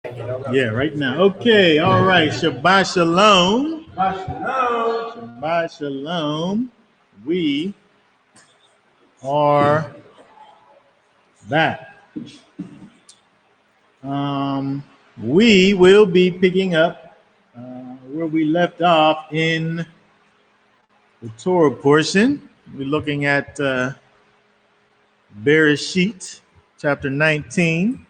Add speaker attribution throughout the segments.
Speaker 1: Yeah, right now. Okay, all right. Shabbat shalom. Shabbat shalom. We are back. We will be picking up where we left off in the Torah portion. We're looking at Bereshit, chapter 19,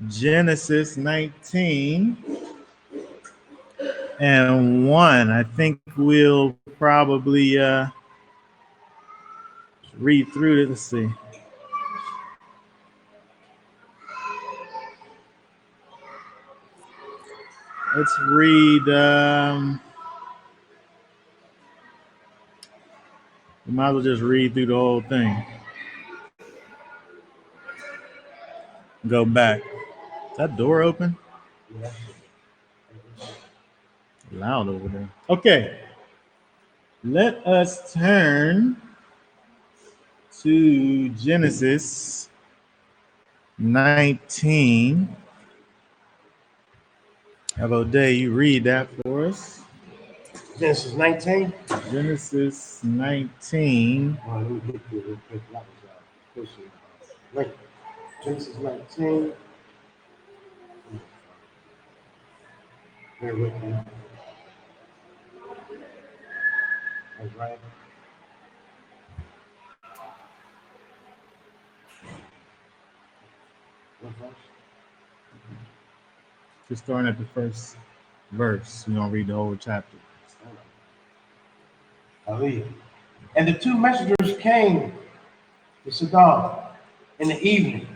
Speaker 1: Genesis 19 and 1. I think we'll probably read through it. Let's see. Let's read. We might as well just read through the whole thing. Go back. Is that door open? Loud over there. Okay. Let us turn to Genesis 19. How about Day? You read that for us.
Speaker 2: Genesis 19.
Speaker 1: Genesis 19.
Speaker 2: Genesis 19. Bear with me. All right. What verse?
Speaker 1: Just starting at the first verse. We're going to read the whole chapter.
Speaker 2: Hallelujah. And the two messengers came to Sodom in the evening,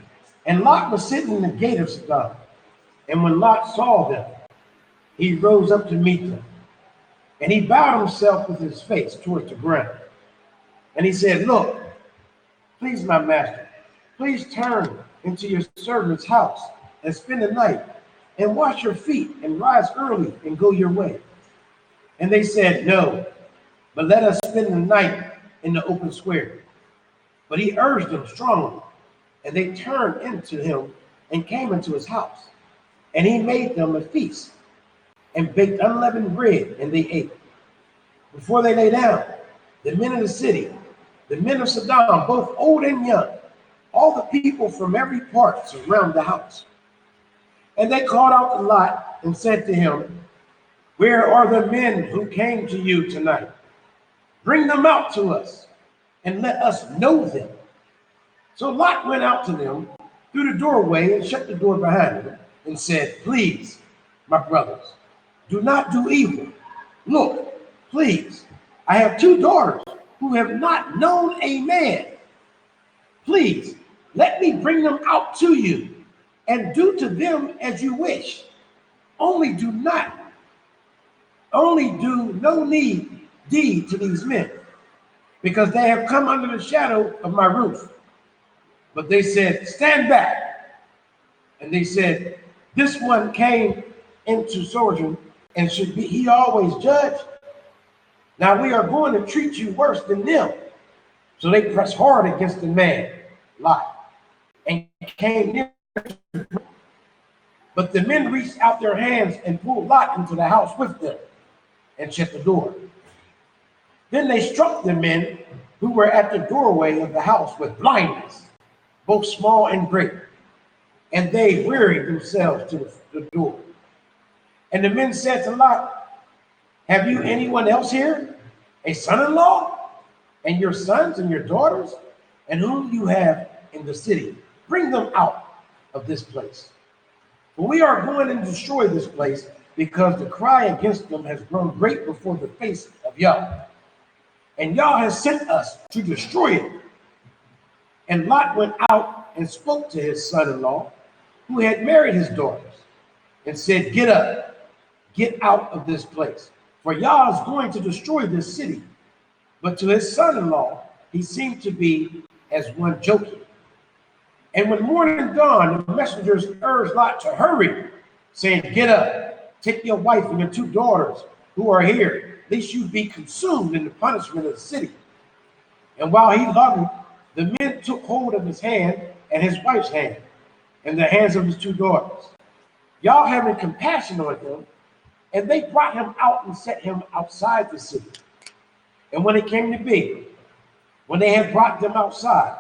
Speaker 2: and Lot was sitting in the gate of Sodom. And when Lot saw them, he rose up to meet them. And he bowed himself with his face towards the ground. And he said, "Look, please, my master, please turn into your servant's house and spend the night, and wash your feet, and rise early and go your way." And they said, "No, but let us spend the night in the open square." But he urged them strongly, and they turned into him and came into his house. And he made them a feast, and baked unleavened bread, and they ate. Before they lay down, the men of the city, the men of Sodom, both old and young, all the people from every part surround the house. And they called out to Lot and said to him, "Where are the men who came to you tonight? Bring them out to us, and let us know them." So Lot went out to them through the doorway and shut the door behind him and said, "Please, my brothers, do not do evil. Look, please, I have two daughters who have not known a man. Please, let me bring them out to you, and do to them as you wish. Only do no deed to these men, because they have come under the shadow of my roof." But they said, "Stand back." And they said, "This one came into sojourn, and should be he always judged? Now we are going to treat you worse than them." So they pressed hard against the man, Lot, and came near. But the men reached out their hands and pulled Lot into the house with them and shut the door. Then they struck the men who were at the doorway of the house with blindness, both small and great, and they wearied themselves to the door. And the men said to Lot, "Have you anyone else here, a son-in-law, and your sons and your daughters, and whom you have in the city? Bring them out of this place. For we are going to destroy this place, because the cry against them has grown great before the face of Yah. And Yah has sent us to destroy it." And Lot went out and spoke to his son-in-law, who had married his daughters, and said, "Get up, get out of this place, for Yah is going to destroy this city." But to his son-in-law, he seemed to be as one joking. And when morning dawned, the messengers urged Lot to hurry, saying, "Get up, take your wife and your two daughters who are here, lest you be consumed in the punishment of the city." And while he loved, the men took hold of his hand and his wife's hand, in the hands of his two daughters. Y'all having compassion on him, and they brought him out and set him outside the city. And when it came to be, when they had brought them outside,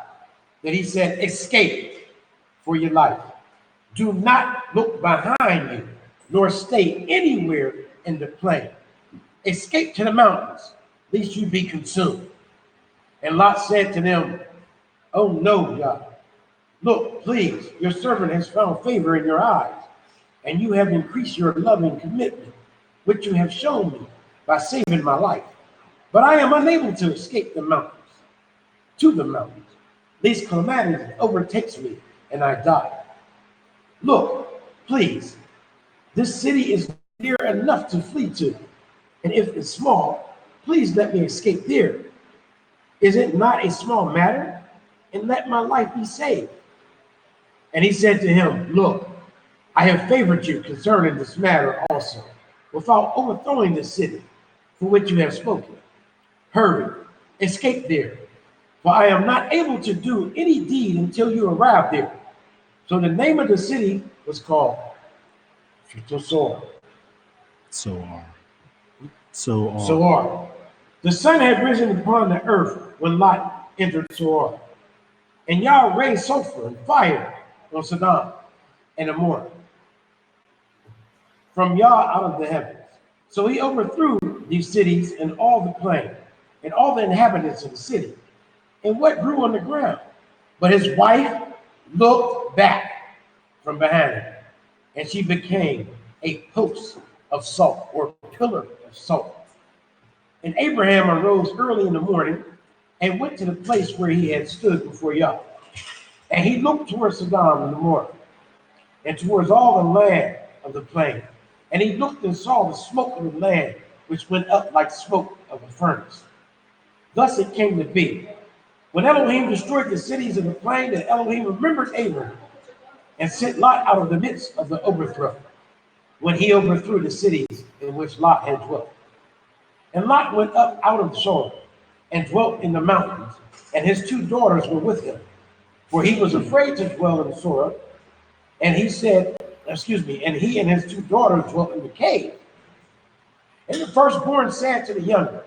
Speaker 2: that he said, escape for your life. Do not look behind you, nor stay anywhere in the plain. Escape to the mountains, lest you be consumed. And Lot said to them, oh no, God. Look, please, your servant has found favor in your eyes, and you have increased your loving commitment, which you have shown me by saving my life. But I am unable to escape the mountains, lest calamity overtakes me and I die. Look, please, this city is near enough to flee to, and if it's small, please let me escape there. Is it not a small matter? And let my life be saved. And he said to him, look, I have favored you concerning this matter also, without overthrowing the city for which you have spoken. Hurry, escape there, for I am not able to do any deed until you arrive there. So the name of the city was called Zoar. Zoar. The sun had risen upon the earth when Lot entered Zoar. And Yah raised sulfur and fire on Sodom and Gomorrah from Yah out of the heavens. So he overthrew these cities and all the plain and all the inhabitants of the city and what grew on the ground. But his wife looked back from behind him, and she became a post of salt, or pillar of salt. And Abraham arose early in the morning and went to the place where he had stood before Yah. And he looked towards Sodom and Gomorrah, and towards all the land of the plain. And he looked and saw the smoke of the land, which went up like smoke of a furnace. Thus it came to be, when Elohim destroyed the cities of the plain, that Elohim remembered Abraham and sent Lot out of the midst of the overthrow, when he overthrew the cities in which Lot had dwelt. And Lot went up out of Zoar and dwelt in the mountains, and his two daughters were with him, for he was afraid to dwell in Zoar. And he and his two daughters dwelt in the cave. And the firstborn said to the younger,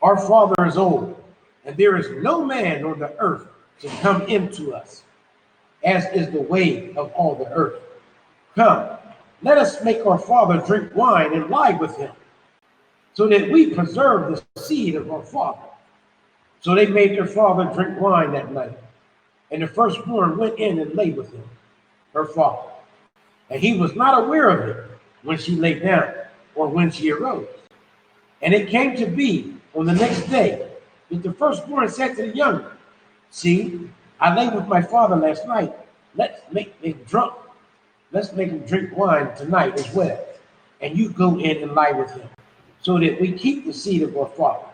Speaker 2: our father is old, and there is no man on the earth to come into us, as is the way of all the earth. Come, let us make our father drink wine and lie with him, so that we preserve the seed of our father. So they made their father drink wine that night. And the firstborn went in and lay with him, her father. And he was not aware of it when she lay down or when she arose. And it came to be on the next day that the firstborn said to the younger, see, I lay with my father last night. Let's make him drunk. Let's make him drink wine tonight as well. And you go in and lie with him, so that we keep the seed of our father.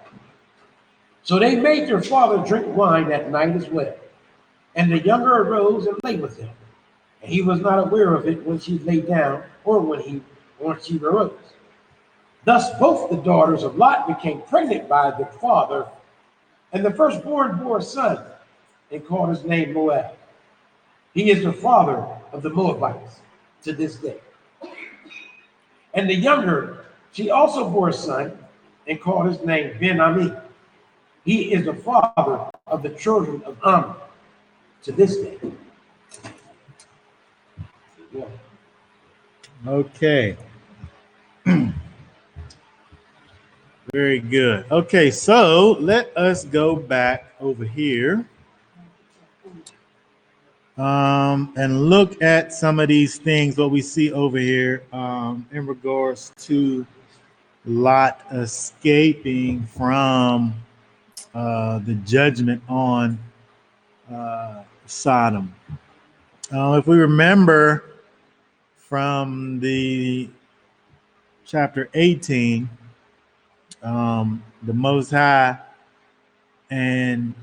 Speaker 2: So they made their father drink wine that night as well. And the younger arose and lay with him. And he was not aware of it when she lay down or when she arose. Thus both the daughters of Lot became pregnant by their father, and the firstborn bore a son and called his name Moab. He is the father of the Moabites to this day. And the younger, she also bore a son and called his name Ben-Ami. He is the father of the children of Ammon to this day. Yeah.
Speaker 1: Okay. Very good. Okay, so let us go back over here and look at some of these things, what we see over here in regards to Lot escaping from the judgment on Sodom. If we remember from the chapter 18, the Most High and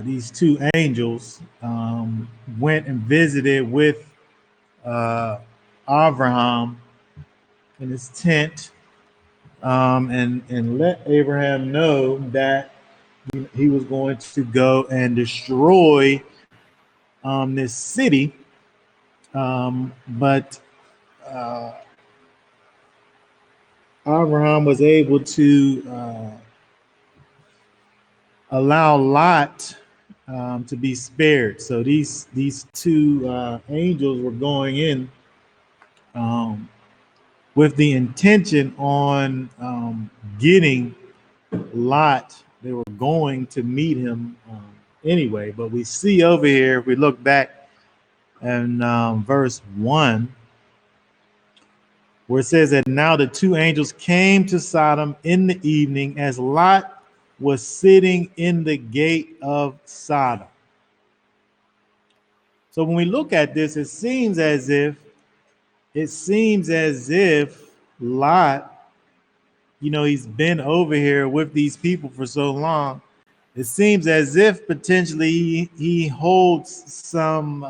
Speaker 1: these two angels went and visited with Abraham in his tent and let Abraham know that he was going to go and destroy this city, but Abraham was able to allow Lot to be spared. So these two angels were going in um, with the intention on getting Lot. They were going to meet him anyway. But we see over here, if we look back in verse 1, where it says that now the two angels came to Sodom in the evening as Lot was sitting in the gate of Sodom. So when we look at this, it seems as if Lot, he's been over here with these people for so long. It seems as if potentially he holds some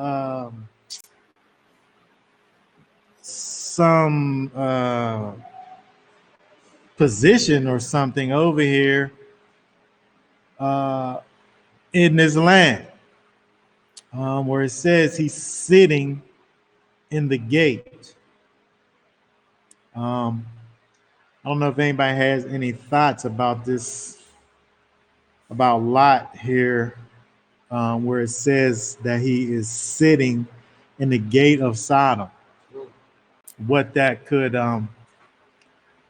Speaker 1: position or something over here in this land, where it says he's sitting in the gate. I don't know if anybody has any thoughts about this, about Lot here, where it says that he is sitting in the gate of Sodom. What that could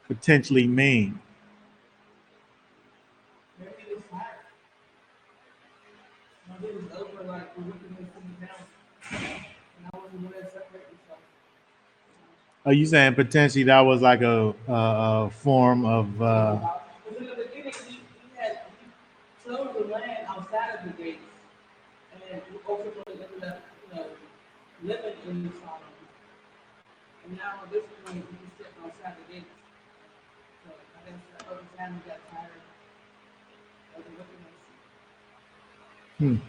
Speaker 1: potentially mean. Are you saying potentially that was like a form of?
Speaker 3: Because in the beginning, he closed the land outside of the gates, and then ultimately ended up, living in Sodom. And now at this point, he's sitting outside the gates. So I guess that over time he got tired of the wickedness.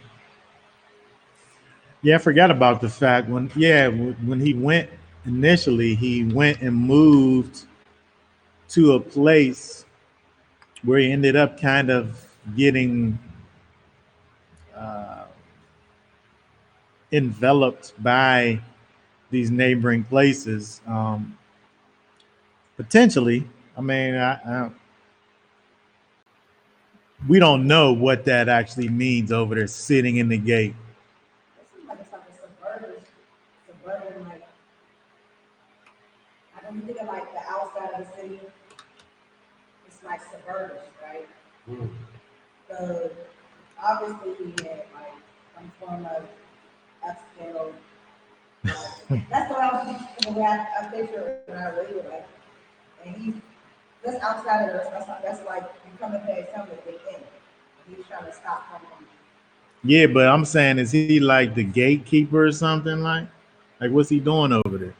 Speaker 1: Yeah, I forgot about the fact when he went initially, he went and moved to a place where he ended up kind of getting enveloped by these neighboring places. Potentially, I mean, we don't know what that actually means over there, sitting in the gate.
Speaker 4: It seems like it's like a suburban, like, I don't think of like the outside of the city. It's like suburban, right? So obviously he had like some form of upscale. That's what I was thinking when I picture when I read it, like, and he's just outside of us. That's like you coming past him at the end. He's trying to stop him from.
Speaker 1: Yeah, but I'm saying, is he like the gatekeeper or something like? Like, what's he doing over there?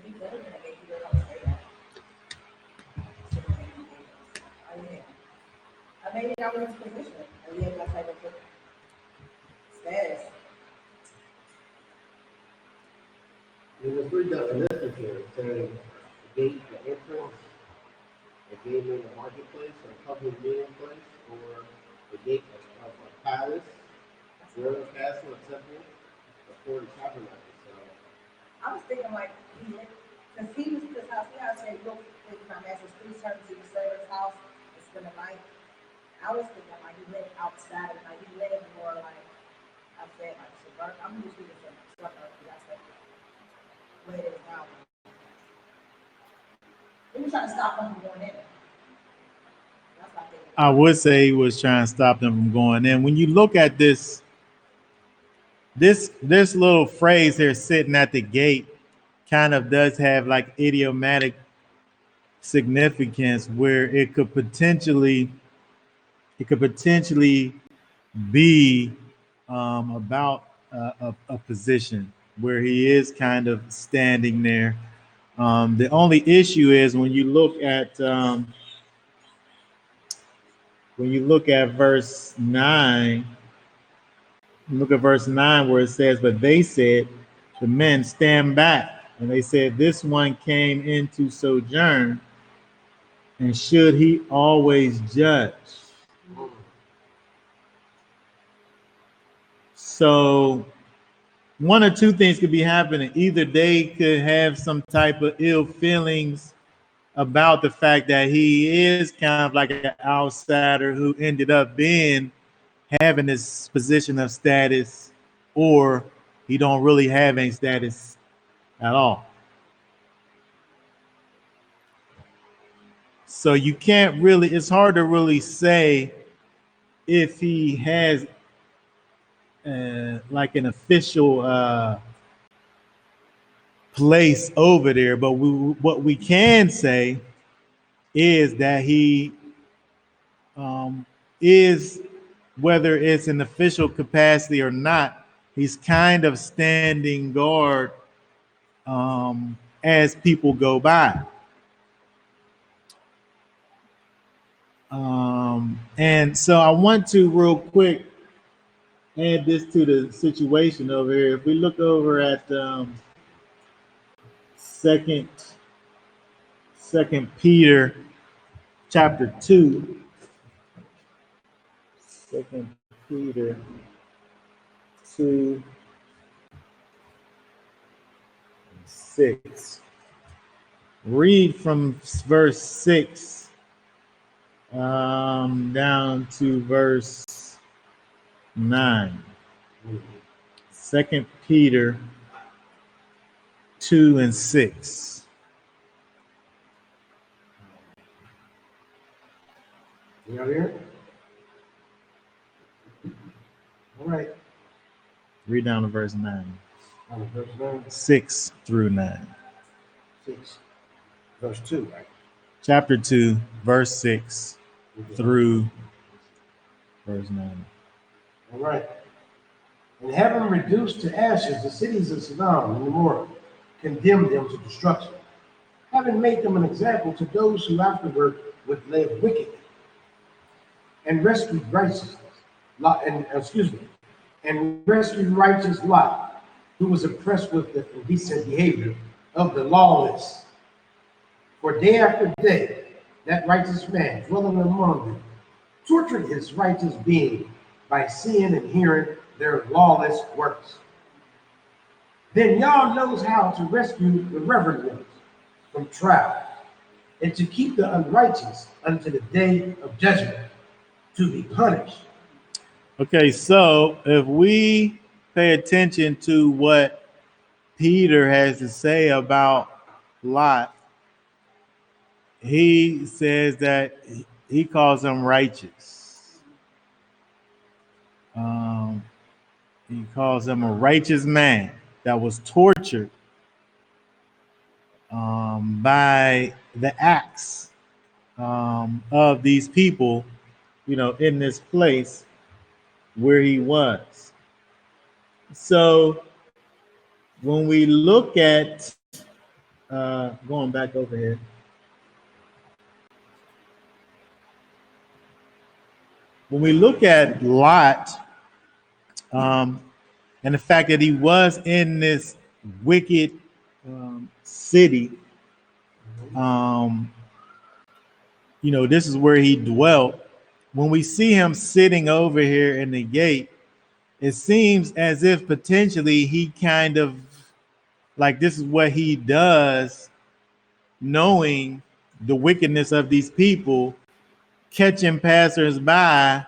Speaker 4: He could have been a gatekeeper, I would say that. Maybe that was his position, and he had that type of status.
Speaker 2: There's three definitions here. It says the gate, the entrance, the gate in the marketplace, or public meeting place, or the gate of a palace, royal castle, a temple, or the tabernacle. So
Speaker 4: I was thinking like, because he was this house, he had said, look, if my master's 3 servants to the servant's house and spend the night. I was thinking like he lived outside of, like he lived more like, I said, like suburban. I'm just thinking some suburb, that's like where it is now. He was trying to stop them from going in. That's what I think.
Speaker 1: I would say he was trying to stop them from going in. When you look at this little phrase here, sitting at the gate, kind of does have like idiomatic significance, where it could potentially be about a position where he is kind of standing there. The only issue is when you look at verse 9, look at verse 9 where it says, but they said, the men, stand back. And they said, this one came in to sojourn, and should he always judge? So one or two things could be happening. Either they could have some type of ill feelings about the fact that he is kind of like an outsider who ended up having this position of status, or he don't really have any status at all. So you can't really, it's hard to really say if he has like an official place over there. But what we can say is that he is, whether it's an official capacity or not, he's kind of standing guard as people go by. And so I want to real quick add this to the situation over here. If we look over at Second Peter chapter 2. 2 Peter 2:6. Read from verse 6 down to verse 9. 2 Peter 2:6.
Speaker 2: You out here? All right.
Speaker 1: Read down to verse 9.
Speaker 2: Verse 9.
Speaker 1: 6 through 9.
Speaker 2: 6. Verse 2, right?
Speaker 1: Chapter 2, verse 6 through verse 9.
Speaker 2: All right. And having reduced to ashes the cities of Sodom and Gomorrah, condemned them to destruction, having made them an example to those who afterward would live wickedly, and rescued righteousness, and rescued righteous Lot, who was oppressed with the indecent behavior of the lawless. For day after day, that righteous man dwelling among them tortured his righteous being by seeing and hearing their lawless works. Then Yah knows how to rescue the reverent ones from trial, and to keep the unrighteous unto the day of judgment, to be punished.
Speaker 1: Okay, so if we pay attention to what Peter has to say about Lot, he says that he calls him righteous. He calls him a righteous man that was tortured by the acts of these people, in this place where he was. So when we look at, going back over here, when we look at Lot, and the fact that he was in this wicked city, this is where he dwelt. When we see him sitting over here in the gate, it seems as if potentially he kind of, like, this is what he does, knowing the wickedness of these people, catching passersby.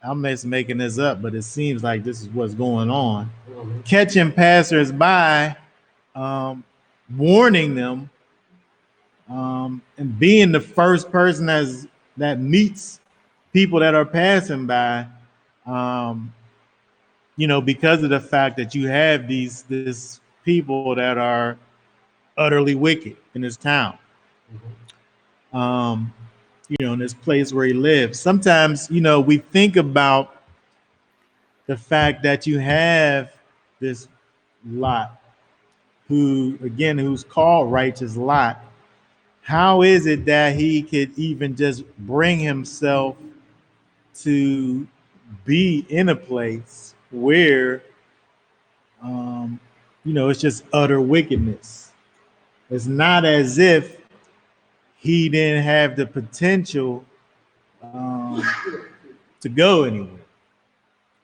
Speaker 1: I'm just making this up, but it seems like this is what's going on. Catching passersby, warning them, and being the first person that meets people that are passing by, because of the fact that you have these people that are utterly wicked in this town. In this place where he lives. Sometimes, we think about the fact that you have this Lot, who's called righteous Lot. How is it that he could even just bring himself to be in a place where, it's just utter wickedness? It's not as if he didn't have the potential to go anywhere.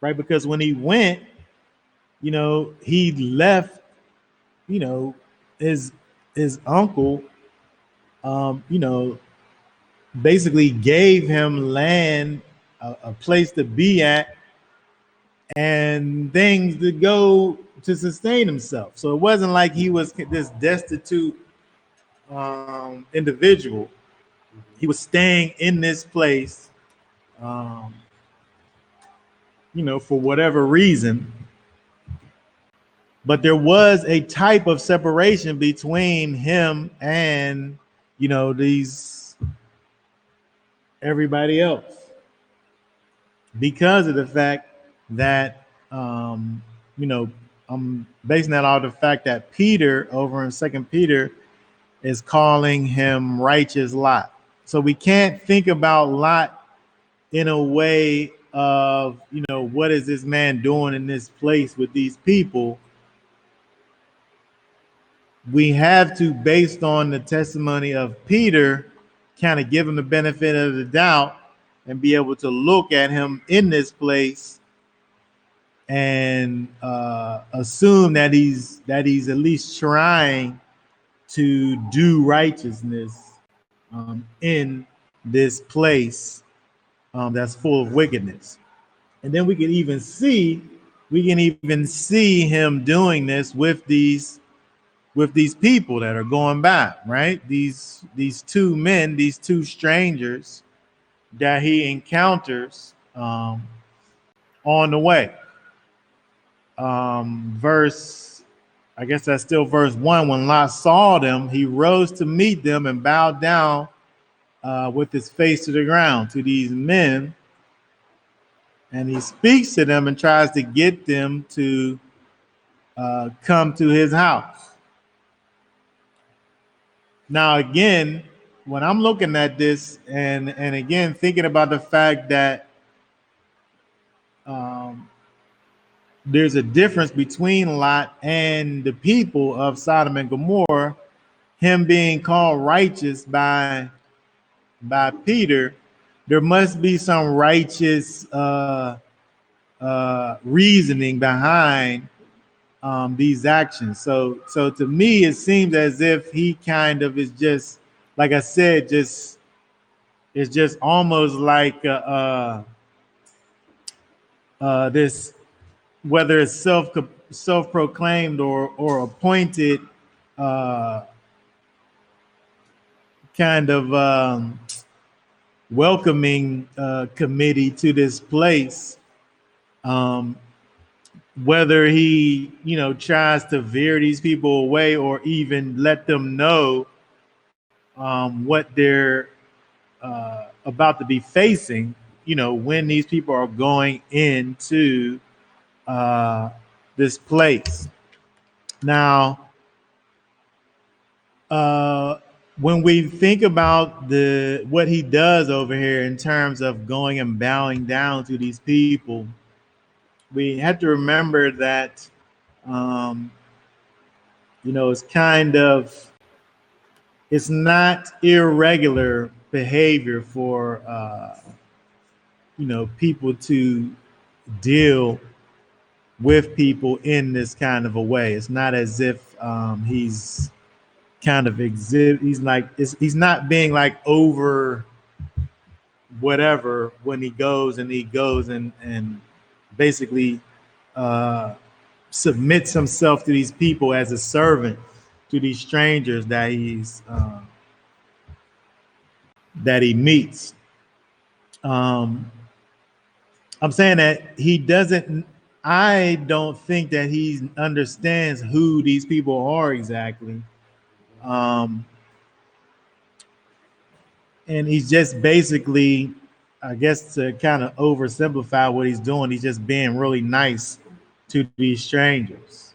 Speaker 1: right? Because when he went, he left, his uncle, basically gave him land, a place to be at, and things to go to sustain himself. So it wasn't like he was this destitute individual. He was staying in this place, um, for whatever reason. But there was a type of separation between him and, these everybody else, because of the fact that, I'm basing that on the fact that Peter over in Second Peter is calling him righteous Lot. So we can't think about Lot in a way of, what is this man doing in this place with these people? We have to, based on the testimony of Peter, kind of give him the benefit of the doubt and be able to look at him in this place and assume that he's at least trying to do righteousness in this place that's full of wickedness. And then we can even see him doing this with these people that are going by, right? These two men, these two strangers that he encounters on the way. Verse, I guess that's still verse 1. When Lot saw them, he rose to meet them and bowed down with his face to the ground to these men. And he speaks to them and tries to get them to come to his house. Now, again, when I'm looking at this and again, thinking about the fact that there's a difference between Lot and the people of Sodom and Gomorrah, him being called righteous by Peter, there must be some righteous reasoning behind these actions. So to me, it seems as if he kind of is just, like I said, it's just almost like this, whether it's self-proclaimed or appointed kind of welcoming committee to this place. Whether he, tries to veer these people away or even let them know what they're about to be facing, when these people are going into this place. Now, when we think about what he does over here in terms of going and bowing down to these people, we have to remember that, it's not irregular behavior for, people to deal with people in this kind of a way. It's not as if he's kind of he's not being like over whatever when he goes and basically submits himself to these people as a servant to these strangers that he meets. I'm saying that he doesn't. I don't think that he understands who these people are exactly. And he's just basically, I guess, to kind of oversimplify what he's doing, he's just being really nice to these strangers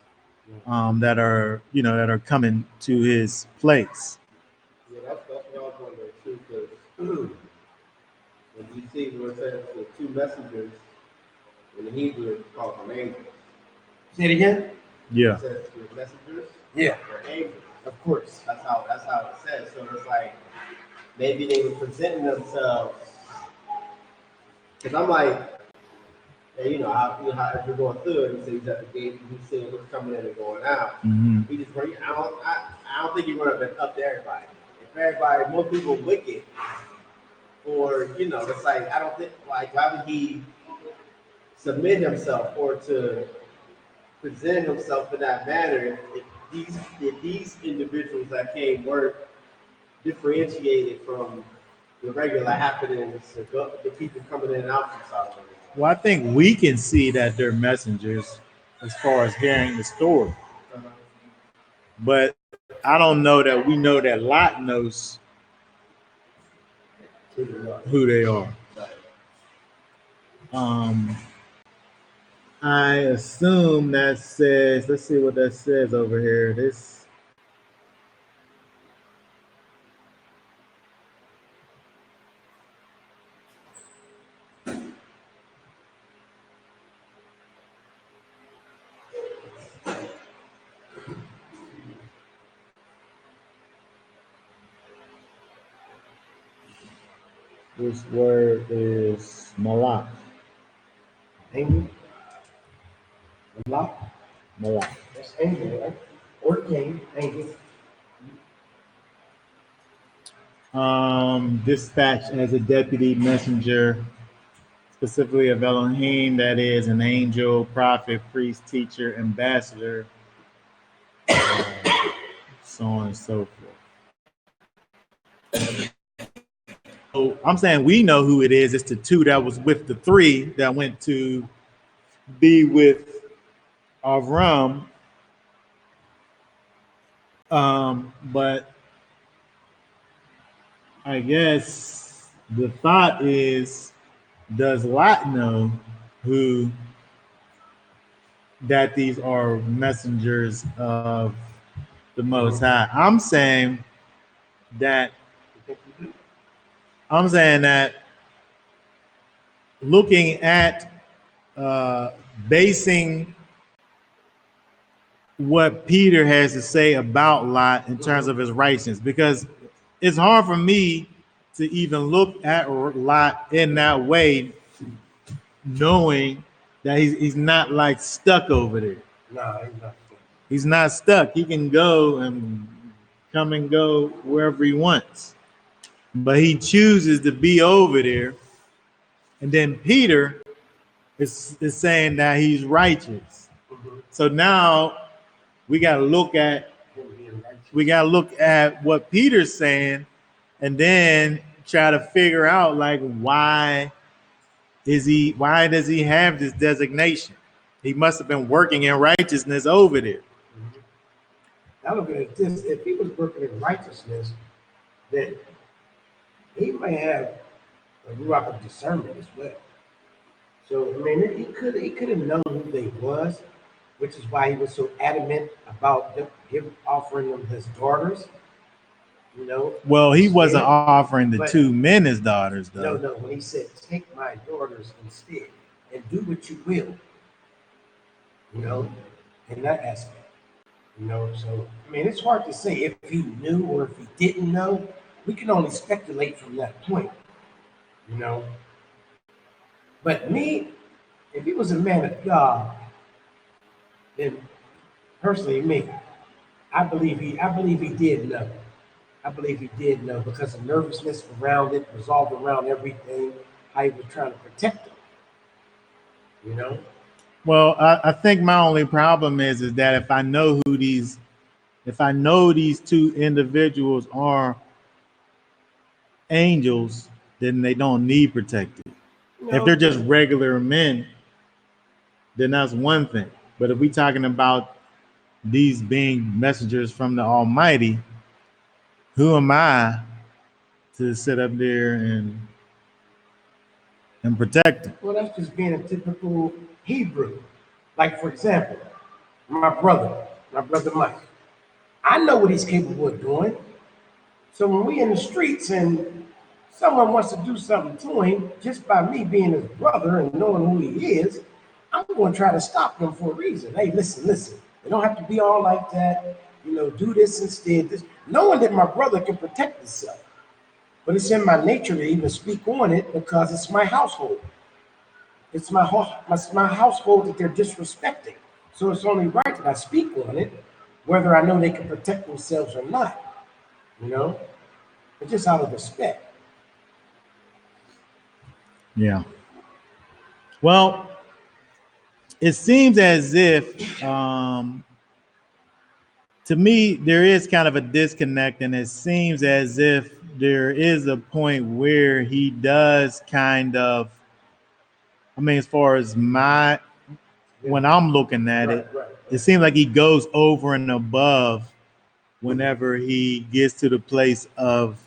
Speaker 1: that are coming to his place.
Speaker 5: Yeah, that's what I was wondering too, because when you see where it says the two messengers in the Hebrew, it's called them angels.
Speaker 2: Say it again.
Speaker 1: Yeah.
Speaker 5: It says the messengers.
Speaker 2: Yeah,
Speaker 5: They're angels.
Speaker 2: of course.
Speaker 5: That's how it says. So it's like maybe they were presenting themselves. Because I'm like, And how as you're going through it, he said he's at the gate, and he's seeing what's coming in and going out.
Speaker 1: Mhm.
Speaker 5: He just I don't think he run up to everybody. If everybody, most people wicked, or it's like I don't think like why would he submit himself or to present himself in that manner if these individuals that came were differentiated from the regular happenings, the people coming in and out from Solomon.
Speaker 1: Well, I think we can see that they're messengers as far as hearing the story, but I don't know that we know that Lot knows who they are. I assume that says, let's see what that says over here. This word is malak.
Speaker 2: Angel. Lot.
Speaker 1: Malak.
Speaker 2: That's angel, right? Or king, angel.
Speaker 1: Dispatched as a deputy messenger, specifically of Elohim, that is an angel, prophet, priest, teacher, ambassador, so on and so forth. So I'm saying we know who it is. It's the two that was with the three that went to be with Avram. But I guess the thought is, does Lot know who that these are messengers of the Most High? I'm saying that looking at basing what Peter has to say about Lot in terms of his righteousness, because it's hard for me to even look at Lot in that way, knowing that he's not like stuck over there.
Speaker 2: No, he's not.
Speaker 1: He's not stuck. He can go and come and go wherever he wants, but he chooses to be over there. And then Peter is saying that he's righteous. So now we got to look at what Peter's saying, and then try to figure out like why does he have this designation? He must have been working in righteousness over there.
Speaker 2: I look at it this: if he was working in righteousness, then he may have a ruach of discernment as well. So I mean, he could have known who they was, which is why he was so adamant about offering them his daughters.
Speaker 1: Well, he wasn't offering the
Speaker 2: but
Speaker 1: two men his daughters, though.
Speaker 2: No, when he said, "Take my daughters instead and do what you will," in that aspect. So I mean, it's hard to say if he knew or if he didn't know. We can only speculate from that point. But me, if he was a man of God, then personally, me, I believe he did know. I believe he did know because the nervousness around it, resolved around everything, how he was trying to protect them.
Speaker 1: Well, I think my only problem is that if I know these two individuals are angels, then they don't need protected. If they're just regular men, then that's one thing. But if we're talking about these being messengers from the Almighty, who am I to sit up there and protect them?
Speaker 2: Well, that's just being a typical Hebrew. Like, for example, my brother Mike. I know what he's capable of doing. So when we in the streets and someone wants to do something to him, just by me being his brother and knowing who he is, I'm going to try to stop them for a reason. Hey, listen. They don't have to be all like that. Do this instead. Knowing that my brother can protect himself. But it's in my nature to even speak on it because it's my household. it's my household that they're disrespecting. So it's only right that I speak on it, whether I know they can protect themselves or not. You know, but just out of respect.
Speaker 1: Yeah. Well, it seems as if, to me, there is kind of a disconnect, and it seems as if there is a point where he does kind of, I mean, as far as when I'm looking at it, it seems like he goes over and above whenever he gets to the place of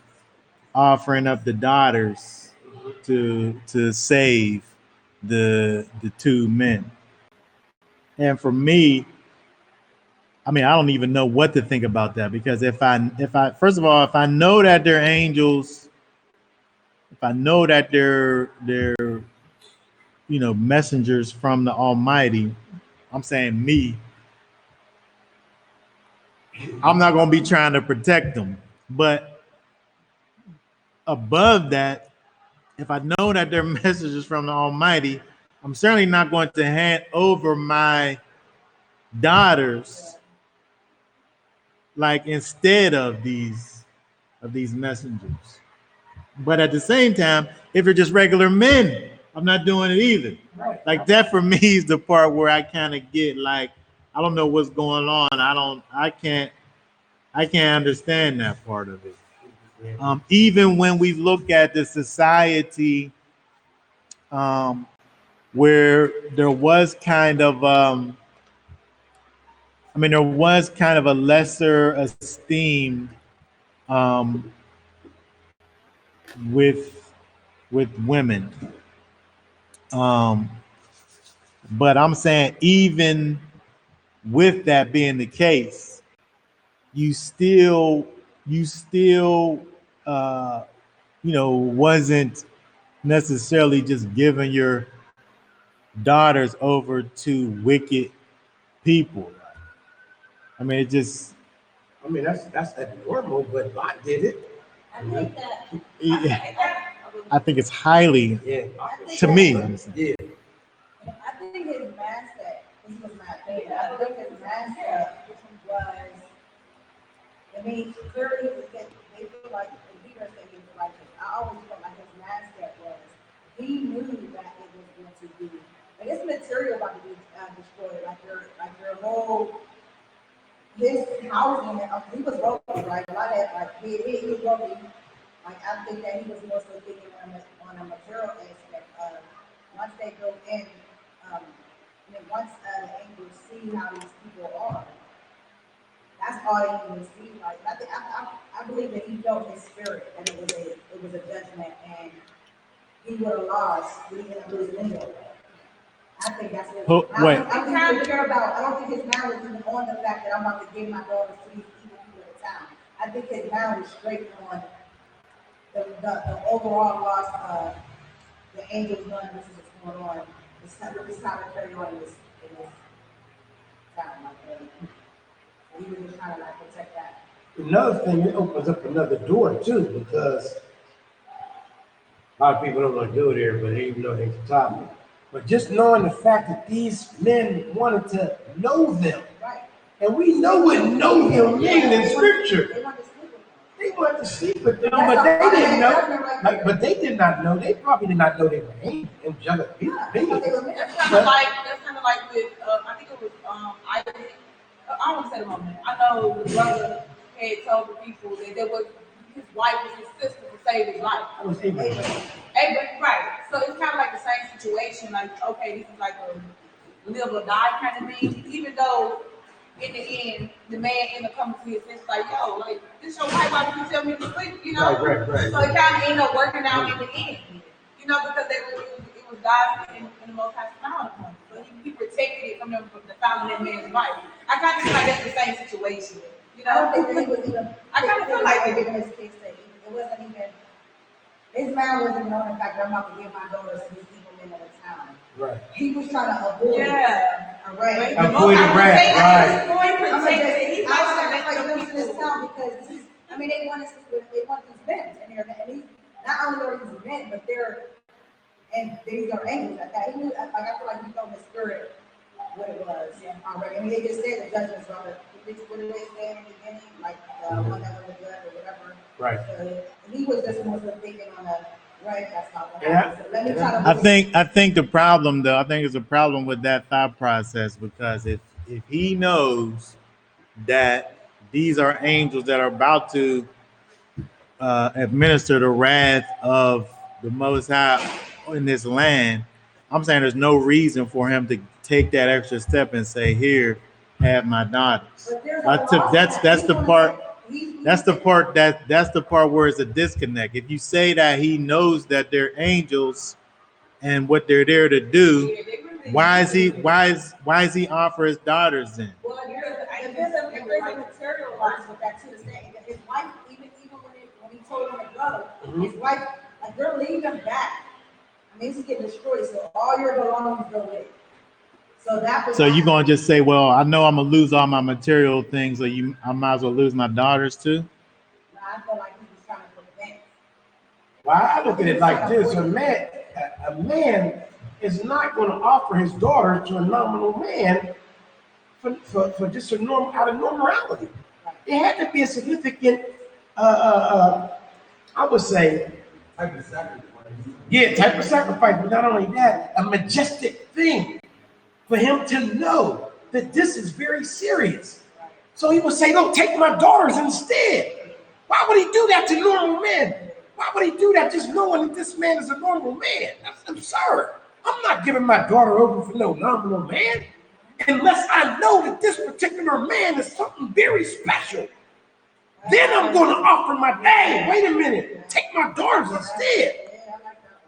Speaker 1: offering up the daughters to save the two men. And for me, I mean, I don't even know what to think about that, because if I first of all, if I know that they're angels, if I know that they're messengers from the Almighty, I'm saying I'm not going to be trying to protect them. But above that, if I know that they're messengers from the Almighty, I'm certainly not going to hand over my daughters like instead of these messengers. But at the same time, if they're just regular men, I'm not doing it either. Like that for me is the part where I kind of get like, I don't know what's going on. I can't understand that part of it. Even when we look at the society where there was kind of, there was kind of a lesser esteem um, with women. But I'm saying even with that being the case, you still wasn't necessarily just giving your daughters over to wicked people. I mean, it just.
Speaker 2: I mean, that's normal, but Lot did it.
Speaker 4: I think that.
Speaker 1: I think it's highly, to me.
Speaker 2: Yeah.
Speaker 4: I think his mindset, this was my opinion, I think his mindset was, I mean, clearly they feel like, the leader said he was righteous. I always felt like his mindset was, he knew that it was going to be, like it's material about to be destroyed, like your whole, his housing, he was broken, right? A lot of that, like, he was broken. Like, I think that he was more so thinking on a material aspect of, once they go in, and then once the angels see how these people are, that's all they can see. Like I believe that he felt his spirit that it was a judgment, and he would have lost. He didn't lose anyway. I think that's what.
Speaker 1: Wait.
Speaker 4: I don't think he care about. I don't think his mind was even on the fact that I'm about to give my daughters to these evil people at the time. I think his mind was straight on the overall loss of the angels knowing this is what's going on. It's not to carry on in this time. He was just trying to like protect that.
Speaker 2: Another thing, it opens up another door too, because a lot of people don't want to go there, but they even know they're topic. But just knowing the fact that these men wanted to know them,
Speaker 4: Right.
Speaker 2: and we know what know him means in scripture.
Speaker 4: They wanted to sleep with them.
Speaker 2: They wanted to sleep with them, but they didn't know. Like, but they did not know. They probably did not know they were angelic beings.
Speaker 3: That's kind of like with I think it was Isaac. I don't say the moment. I know the brother had told the people that there was his wife was his sister to save his life.
Speaker 2: That was Abraham.
Speaker 3: Abraham, right. So it's kind of like the same situation. Like, okay, this is like a live or die kind of thing. Even though in the end, the man ended up coming to his senses like, yo, like, this your wife, why would you tell me to sleep, you know?
Speaker 2: Right.
Speaker 3: So it kind of ended up working out in the end, you know, because it was God and the Most High smiling upon him. So he protected it from the fouling that man's life. I kind of feel like that's the same situation, you know?
Speaker 4: I don't think he was even.
Speaker 3: I kind of feel like it.
Speaker 4: in his case that it wasn't even. His mind wasn't even on the fact that I'm about to give my daughters to these evil men of the town.
Speaker 2: Right.
Speaker 4: He was trying to avoid a wrath.
Speaker 2: Avoid a wrath, right.
Speaker 4: I was like them to this town because they want these men, and not only are these men, but they're And these are angels at that. He knew, like, I feel like he told his spirit what it was already. I mean, they just said the judgment's on the, what did they say in the beginning? Like, the one that was the judge or whatever.
Speaker 2: Right.
Speaker 4: So he was just more so thinking on a, right, that's not what
Speaker 2: Yeah.
Speaker 4: happened. So let me try to.
Speaker 1: I think the problem though, I think it's a problem with that thought process because if he knows that these are angels that are about to administer the wrath of the Most High in this land, I'm saying there's no reason for him to take that extra step and say, "Here, have my daughters." That's the part. That's the part where it's a disconnect. If you say that he knows that they're angels and what they're there to do, why is he offer his daughters then?
Speaker 4: Well, there's a materialized with that too. His wife, even when he told him to go, his wife, like, they're leaving him back. I mean, he's getting destroyed, so all your belongings go with it. So that was.
Speaker 1: So you're gonna just say, well, I know I'm gonna lose all my material things, so I might as well lose my daughters too.
Speaker 4: No, I feel like he was trying to prevent.
Speaker 2: Well, I look at it like this: a man is not going to offer his daughter to a nominal man for just a out of normality. It had to be a significant, I would say, type of sacrifice. But not only that, a majestic thing for him to know that this is very serious. So he would say, "No, take my daughters instead." Why would he do that to normal men? Why would he do that just knowing that this man is a normal man? That's absurd. I'm not giving my daughter over for no nominal man unless I know that this particular man is something very special. Then I'm going to offer my, hey, wait a minute, take my daughters instead.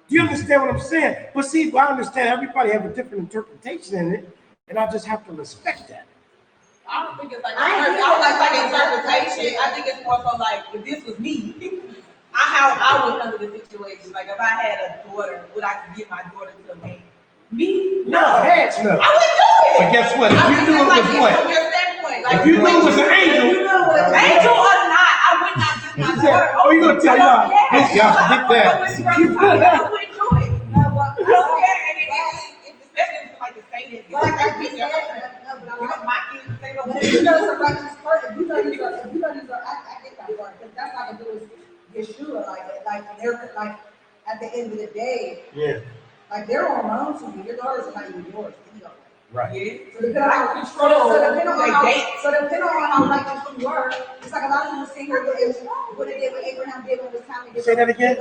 Speaker 2: Do you understand what I'm saying? But see, I understand everybody have a different interpretation in it, and I just have to respect that.
Speaker 3: I don't think it's like interpretation. I think it's more so like, if this was me, how I would handle the situation. Like, if I had a daughter, would I give my daughter to a man? Me?
Speaker 2: No, heck no.
Speaker 3: I wouldn't do it.
Speaker 2: But guess what? If you knew it was what?
Speaker 3: From your standpoint, like,
Speaker 2: If you knew it was an angel,
Speaker 3: angel or not, I would not give my daughter.
Speaker 2: oh, you gonna tell y'all? Y'all forget that.
Speaker 3: I wouldn't do it. Especially like the Satan. Like, I get my kids say no.
Speaker 4: But if you know it's a righteous person, if you know these are, I get that part, because that's not gonna do is Yeshua, like they're like at the end of the day,
Speaker 2: Yeah.
Speaker 4: like they're on loan to you. Your daughters are not even yours anyway.
Speaker 2: Right.
Speaker 3: Yeah.
Speaker 4: So depending on how righteous you were, it's like a lot of people see here what they did, what Abraham did when it was time to get.
Speaker 2: Say that again.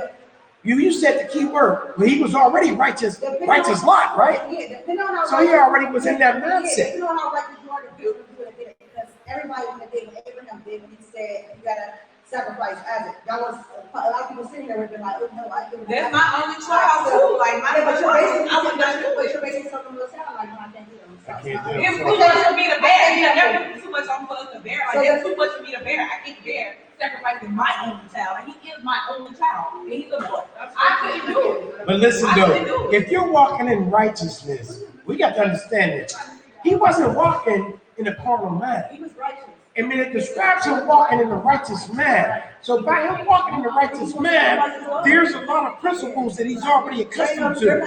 Speaker 2: You said the key word. Well, he was already righteous Lot, right?
Speaker 4: Yeah, depending on how.
Speaker 2: So he already was in that
Speaker 4: Yeah,
Speaker 2: mindset.
Speaker 4: depending on how righteous you are, the people do it because everybody when they did what Abraham did when he said you gotta sacrifice Isaac. That was a lot of people sitting there would be like, oh no, I couldn't.
Speaker 3: That's my only child too. Like my
Speaker 4: But you're basically,
Speaker 3: I would not do it.
Speaker 4: you're basically something else out like no, I can't do them.
Speaker 2: I can't do
Speaker 3: It's too much for me to bear. There's too much for us to bear. Like,
Speaker 4: So
Speaker 3: it's too much for me to bear. I can't bear sacrificing my only child. And he is my only child. And he's a boy. I couldn't do it.
Speaker 2: But listen though, if you're walking in righteousness, we got to understand this. He wasn't walking in a carnal man.
Speaker 4: He was righteous.
Speaker 2: I mean, it describes him walking in the righteous man. So by him walking in the righteous man, there's a lot of principles that he's already accustomed to.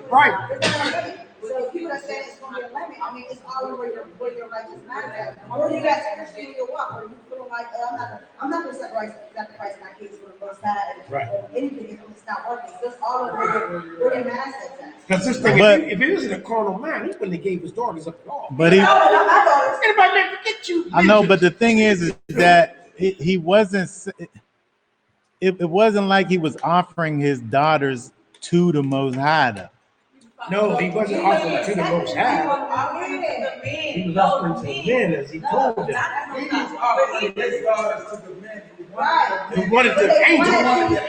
Speaker 2: Right.
Speaker 4: So people that say it's going to be a limit, I mean, it's all where your righteous man is at. Or you got to in your walk, or you feel like, I'm not going to sacrifice my kids for the most high, or anything if it's not working. It's just all of where your mindsets at.
Speaker 2: Because this thing, if he was in a carnal man, he wouldn't have gave his daughters up at all.
Speaker 1: But
Speaker 2: Anybody never forget you.
Speaker 1: I know, but the thing is that he wasn't. It wasn't like he was offering his daughters to the Most High, though.
Speaker 2: No, he wasn't offering to the Most High. He was offering to the men, as he told them. He wanted the angels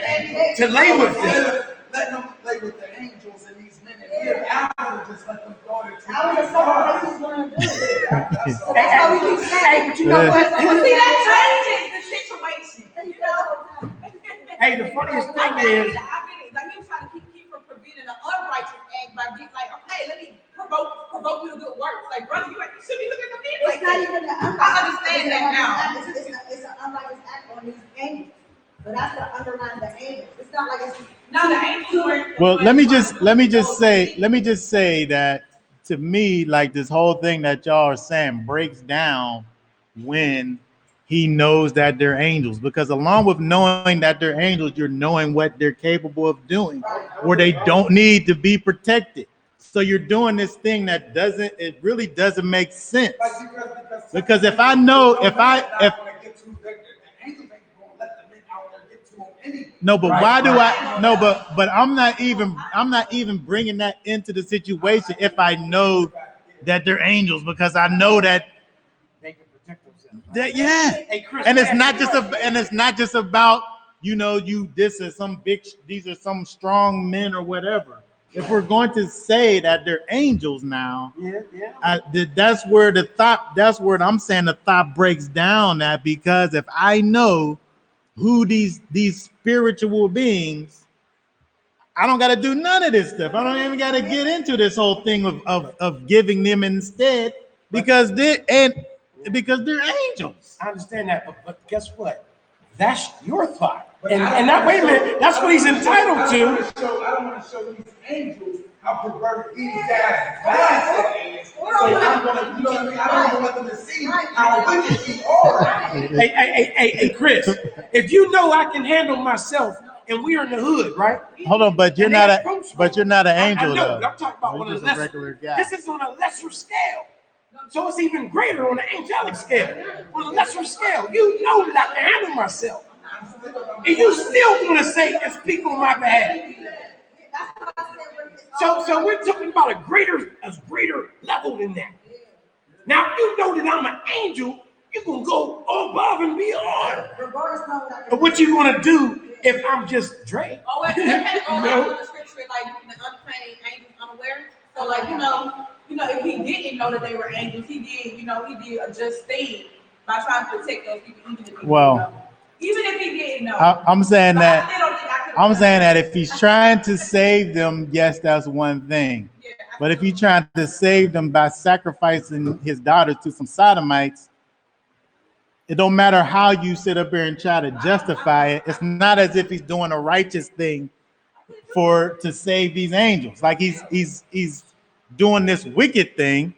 Speaker 2: to lay with them.
Speaker 6: Let them play with the angels and these men and live out just let them go to.
Speaker 4: How is someone going to do it?
Speaker 2: That's how we keep saying. But you know what?
Speaker 3: See, that changes the situation. You know?
Speaker 2: Hey, the funniest thing is.
Speaker 3: Like he was trying to keep from preventing an unrighteous act by being like, okay, let me provoke you to good works. Like, brother, you should be looking at the men like
Speaker 4: It's not
Speaker 3: that.
Speaker 4: even
Speaker 3: I understand that now.
Speaker 4: It's an unrighteous act on these angels. But that's the underlying the angels. It's not like it's
Speaker 3: No, the angels weren't.
Speaker 1: Well, let me just say that to me, like this whole thing that y'all are saying breaks down when he knows that they're angels, because along with knowing that they're angels, you're knowing what they're capable of doing, or they don't need to be protected. So you're doing this thing that it really doesn't make sense. Because if I know, if no, but why do I no, but I'm not even bringing that into the situation if I know that they're angels, because I know that
Speaker 2: They can protect themselves.
Speaker 1: yeah.
Speaker 2: Hey, Chris,
Speaker 1: And it's not just about these are some strong men or whatever. If we're going to say that they're angels now, that's where I'm saying the thought breaks down, that because if I know who these spiritual beings, I don't got to do none of this stuff. I don't even got to get into this whole thing of giving them instead, because they're angels.
Speaker 2: I understand that, but guess what? That's your thought. And that, wait a minute, that's what he's entitled to.
Speaker 6: I don't want to show these angels how perverted these guys' mindset is. So I'm gonna, you know what I mean? I don't want them to see how wicked these are.
Speaker 2: Hey, Chris, if you know I can handle myself and we are in the hood, right?
Speaker 1: Hold on, but you're
Speaker 2: And they
Speaker 1: not
Speaker 2: approach
Speaker 1: an
Speaker 2: I
Speaker 1: angel
Speaker 2: know,
Speaker 1: though.
Speaker 2: I'm talking about
Speaker 1: You're
Speaker 2: on a
Speaker 1: just a
Speaker 2: lesser.
Speaker 1: regular guy.
Speaker 2: This is on a lesser scale. So it's even greater on the angelic scale. On a lesser scale, you know that I can handle myself. And you still want to say and speak on my behalf. So we're talking about a greater level than that. Now you know that I'm an angel, you can go above and beyond. But what you gonna do if I'm just Drake?
Speaker 3: Oh, wait, the scripture, like the unclean angels unaware. So, like, if he didn't know that they were angels, he did a just thing by trying to protect those people, even if he didn't know. Even if he didn't know.
Speaker 1: I'm saying
Speaker 3: But
Speaker 1: that
Speaker 3: I still don't think I could've
Speaker 1: I'm
Speaker 3: done
Speaker 1: saying
Speaker 3: it.
Speaker 1: that if he's trying to save them, yes, that's one thing.
Speaker 3: Yeah,
Speaker 1: But if he's trying to save them by sacrificing his daughter to some sodomites, it don't matter how you sit up here and try to justify it. It's not as if he's doing a righteous thing to save these angels. Like he's doing this wicked thing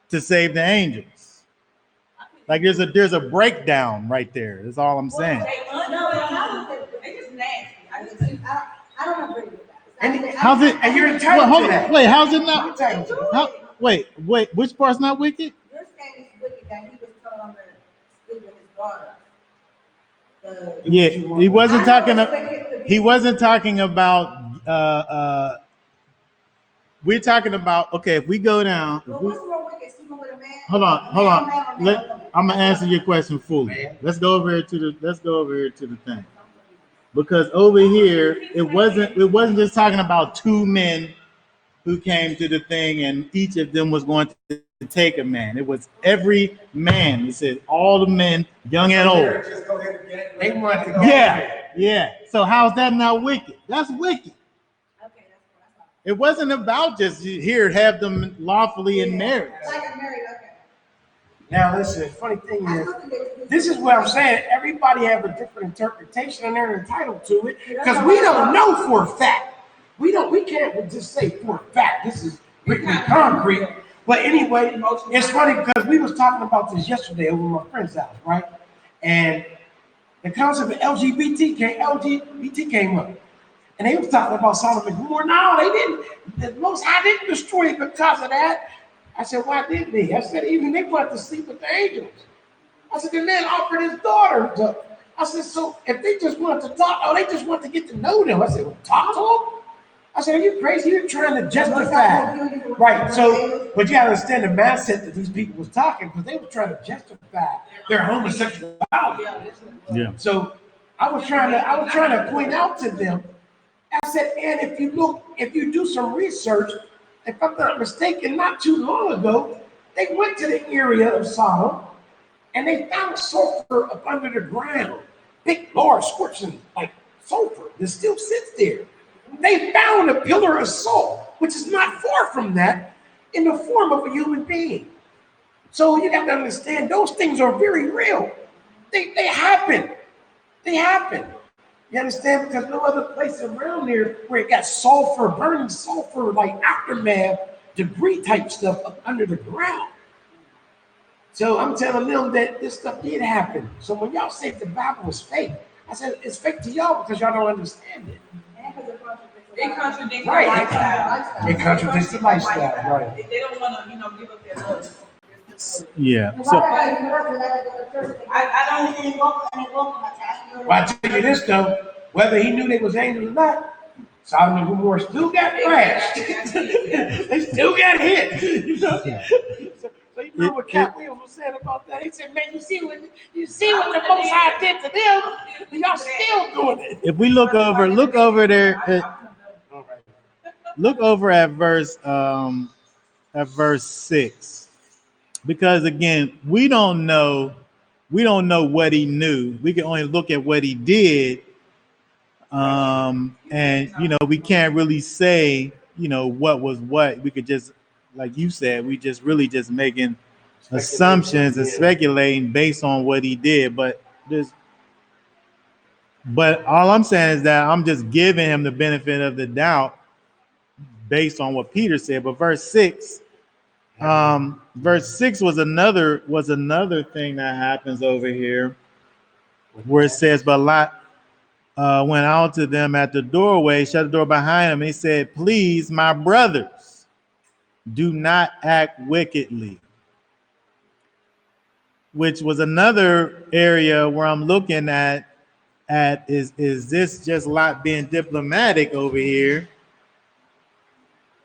Speaker 1: to save the angels. Like there's a breakdown right there. That's all I'm saying.
Speaker 3: They just nasty.
Speaker 4: I don't agree with that.
Speaker 2: And
Speaker 1: How's it?
Speaker 2: And you're entitled to that.
Speaker 1: Wait, how's it
Speaker 2: You're
Speaker 1: not?
Speaker 2: entitled to it.
Speaker 1: Wait, which part's not wicked?
Speaker 4: You're saying it's wicked that he was telling her to sleep with his daughter.
Speaker 1: Yeah, he wasn't talking about we're talking about, okay, if we go down,
Speaker 4: What's wrong with sleeping with a man?
Speaker 1: hold on. I'm gonna answer your question fully. Let's go over here to the thing. Because over here, it wasn't just talking about two men who came to the thing and each of them was going to take a man. It was every man. It said all the men, young and old.
Speaker 6: Just go ahead and get it.
Speaker 2: They want to go.
Speaker 1: Yeah. So how's that not wicked? That's wicked.
Speaker 4: Okay, that's all.
Speaker 1: It wasn't about just here have them lawfully in marriage.
Speaker 4: Like I'm married, okay.
Speaker 2: Now listen, the funny thing is, this is what I'm saying. Everybody have a different interpretation and they're entitled to it because we don't know for a fact. We can't just say for a fact. This is written in concrete. But anyway, it's funny because we was talking about this yesterday over my friend's house, right? And the concept of LGBT came up. And they was talking about Sodom and Gomorrah. No, they didn't. The Most High didn't destroy it because of that. I said, why didn't they? I said, even they wanted to sleep with the angels. I said, the man offered his daughter to. I said, so if they just wanted to talk, they just want to get to know them. I said, well, talk to them? I said, are you crazy? You're trying to justify. Right, so, but you gotta understand the mindset that these people was talking, because they were trying to justify their homosexuality.
Speaker 1: Yeah.
Speaker 2: So I was trying to point out to them. I said, and if you do some research, if I'm not mistaken, not too long ago, they went to the area of Sodom and they found sulfur up under the ground. Big large scorching like sulfur that still sits there. They found a pillar of salt, which is not far from that, in the form of a human being. So you have to understand those things are very real. They happen. They happen. You understand? Because no other place around there where it got sulfur, burning sulfur, like aftermath, debris type stuff up under the ground. So I'm telling them that this stuff did happen. So when y'all say the Bible was fake, I said it's fake to y'all because y'all don't understand it.
Speaker 4: And because
Speaker 3: It contradicts the
Speaker 2: Right.
Speaker 3: lifestyle.
Speaker 2: It contradicts the lifestyle, right?
Speaker 3: They don't want to, give up their voice.
Speaker 1: Yeah.
Speaker 4: Why
Speaker 1: So
Speaker 4: everybody in America let it go to church?
Speaker 3: I don't-
Speaker 4: They walk like that.
Speaker 2: Well, I tell you this though, whether he knew they was angels or not, Sodom and Gomorrah still got crashed. They still got hit. You know? So you know what Cat Williams was saying about that? He said, "Man, you see what the Most High did to them? Y'all still doing it."
Speaker 1: if we look over there,
Speaker 2: All right.
Speaker 1: look over at verse 6, because again, we don't know what he knew. We can only look at what he did, and we can't really say what was what. We could just, like you said, we just really just making assumptions and speculating based on what he did. But all I'm saying is that I'm just giving him the benefit of the doubt based on what Peter said. But verse 6 was another thing that happens over here, where it says, "But Lot went out to them at the doorway, shut the door behind him, and he said, 'Please, my brothers, do not act wickedly.'" Which was another area where I'm looking at is this just Lot being diplomatic over here,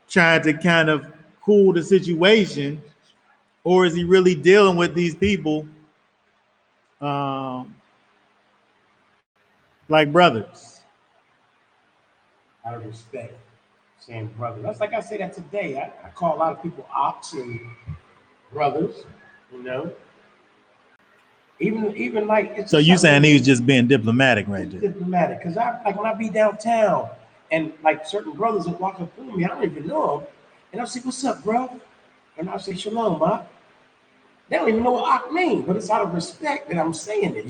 Speaker 1: trying to kind of cool the situation, or is he really dealing with these people like brothers?
Speaker 2: Out of respect, saying brother. That's like I say that today. I call a lot of people ops and brothers, you know. Even like it's
Speaker 1: So you saying he was just being diplomatic right there?
Speaker 2: diplomatic, because like when I be downtown and like certain brothers will walk up to me, I don't even know them, and I'll say, "What's up, bro?" And I'll say, "Shalom, Ak." They don't even know what Ak means, but it's out of respect that I'm saying it,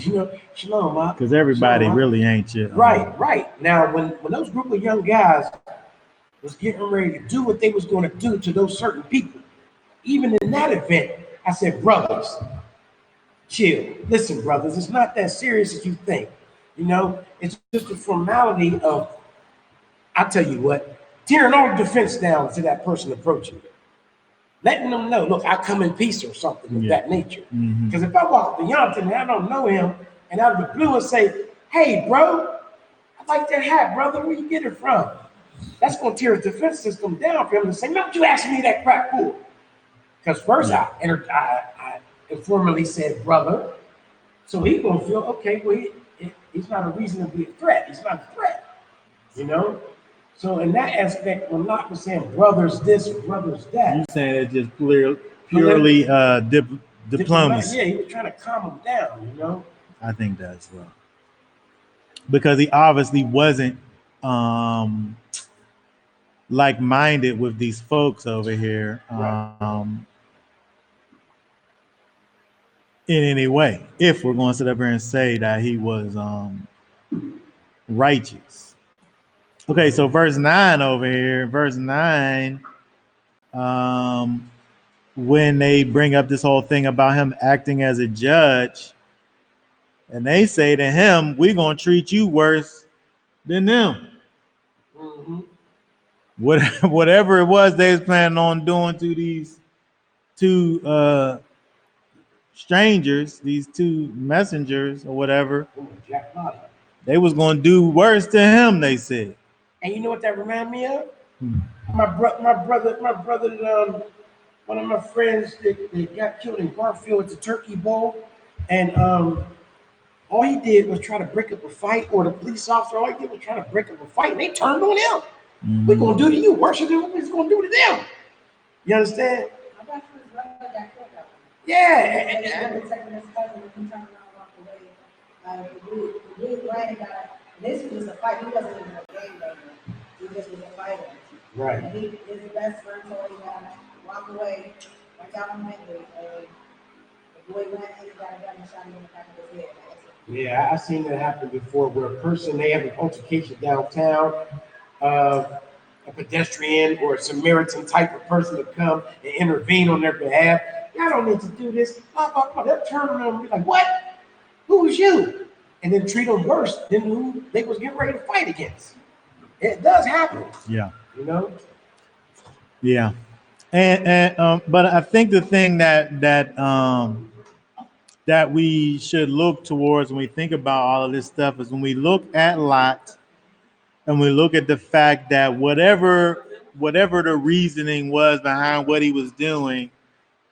Speaker 2: Shalom, Ak.
Speaker 1: Because everybody
Speaker 2: Shalom, Ak.
Speaker 1: really ain't you.
Speaker 2: Right. Now, when those group of young guys was getting ready to do what they was going to do to those certain people, even in that event, I said, "Brothers, chill. Listen, brothers, it's not that serious as you think. It's just a formality of, I tell you what, tearing all the defense down to that person approaching you. Letting them know, look, I come in peace or something of that nature.
Speaker 1: Mhm.
Speaker 2: Because if I walk beyond him and I don't know him, and out of the blue and say, 'Hey, bro, I like that hat, brother. Where you get it from?' That's going to tear his defense system down for him to say, 'No, you asked me that crap for?' Because first I informally said, 'Brother.' So he's going to feel, okay, well, he's not a reason to be a threat. He's not a threat, So in that aspect, when Lot was saying brothers this, brothers that.
Speaker 1: You saying it's just purely diplomacy?
Speaker 2: Yeah, he was trying to calm him down,
Speaker 1: I think that's well. Because he obviously wasn't like-minded with these folks over here in any way. If we're going to sit up here and say that he was righteous. Okay, so verse 9 over here, when they bring up this whole thing about him acting as a judge, and they say to him, "We're going to treat you worse than them."
Speaker 2: Mm-hmm.
Speaker 1: Whatever it was they was planning on doing to these two strangers, these two messengers or whatever,
Speaker 2: Jack Lottie.
Speaker 1: they was going to do worse to him, they said.
Speaker 2: And you know what that reminded me of? My brother, one of my friends that got killed in Garfield at the Turkey Bowl, and all he did was try to break up a fight, or the police officer, all he did was try to break up a fight, and they turned on him. We're gonna do to you worse than what we're gonna do to them. You understand?
Speaker 4: I thought his brother got killed that way.
Speaker 2: Yeah.
Speaker 4: And he protecting his cousin when he turned around and walked away. The dude Brandon got, this was just a fight. He wasn't even a game banger. He just was a fighter.
Speaker 2: Right.
Speaker 4: And his best friend told him to walk away, went down on Henry, and the boy went and he got a gun and shot him in the back of his head.
Speaker 2: Yeah, I seen that happen before where a person, they have an altercation downtown, a pedestrian or a Samaritan type of person to come and intervene on their behalf. Y'all don't need to do this. Blah, blah, blah. They'll turn around and be like, what? Who is you? And then treat them worse than who they was getting ready to fight against. It does happen,
Speaker 1: Yeah.
Speaker 2: you know?
Speaker 1: Yeah. And but I think the thing that we should look towards when we think about all of this stuff is when we look at Lot and we look at the fact that whatever the reasoning was behind what he was doing,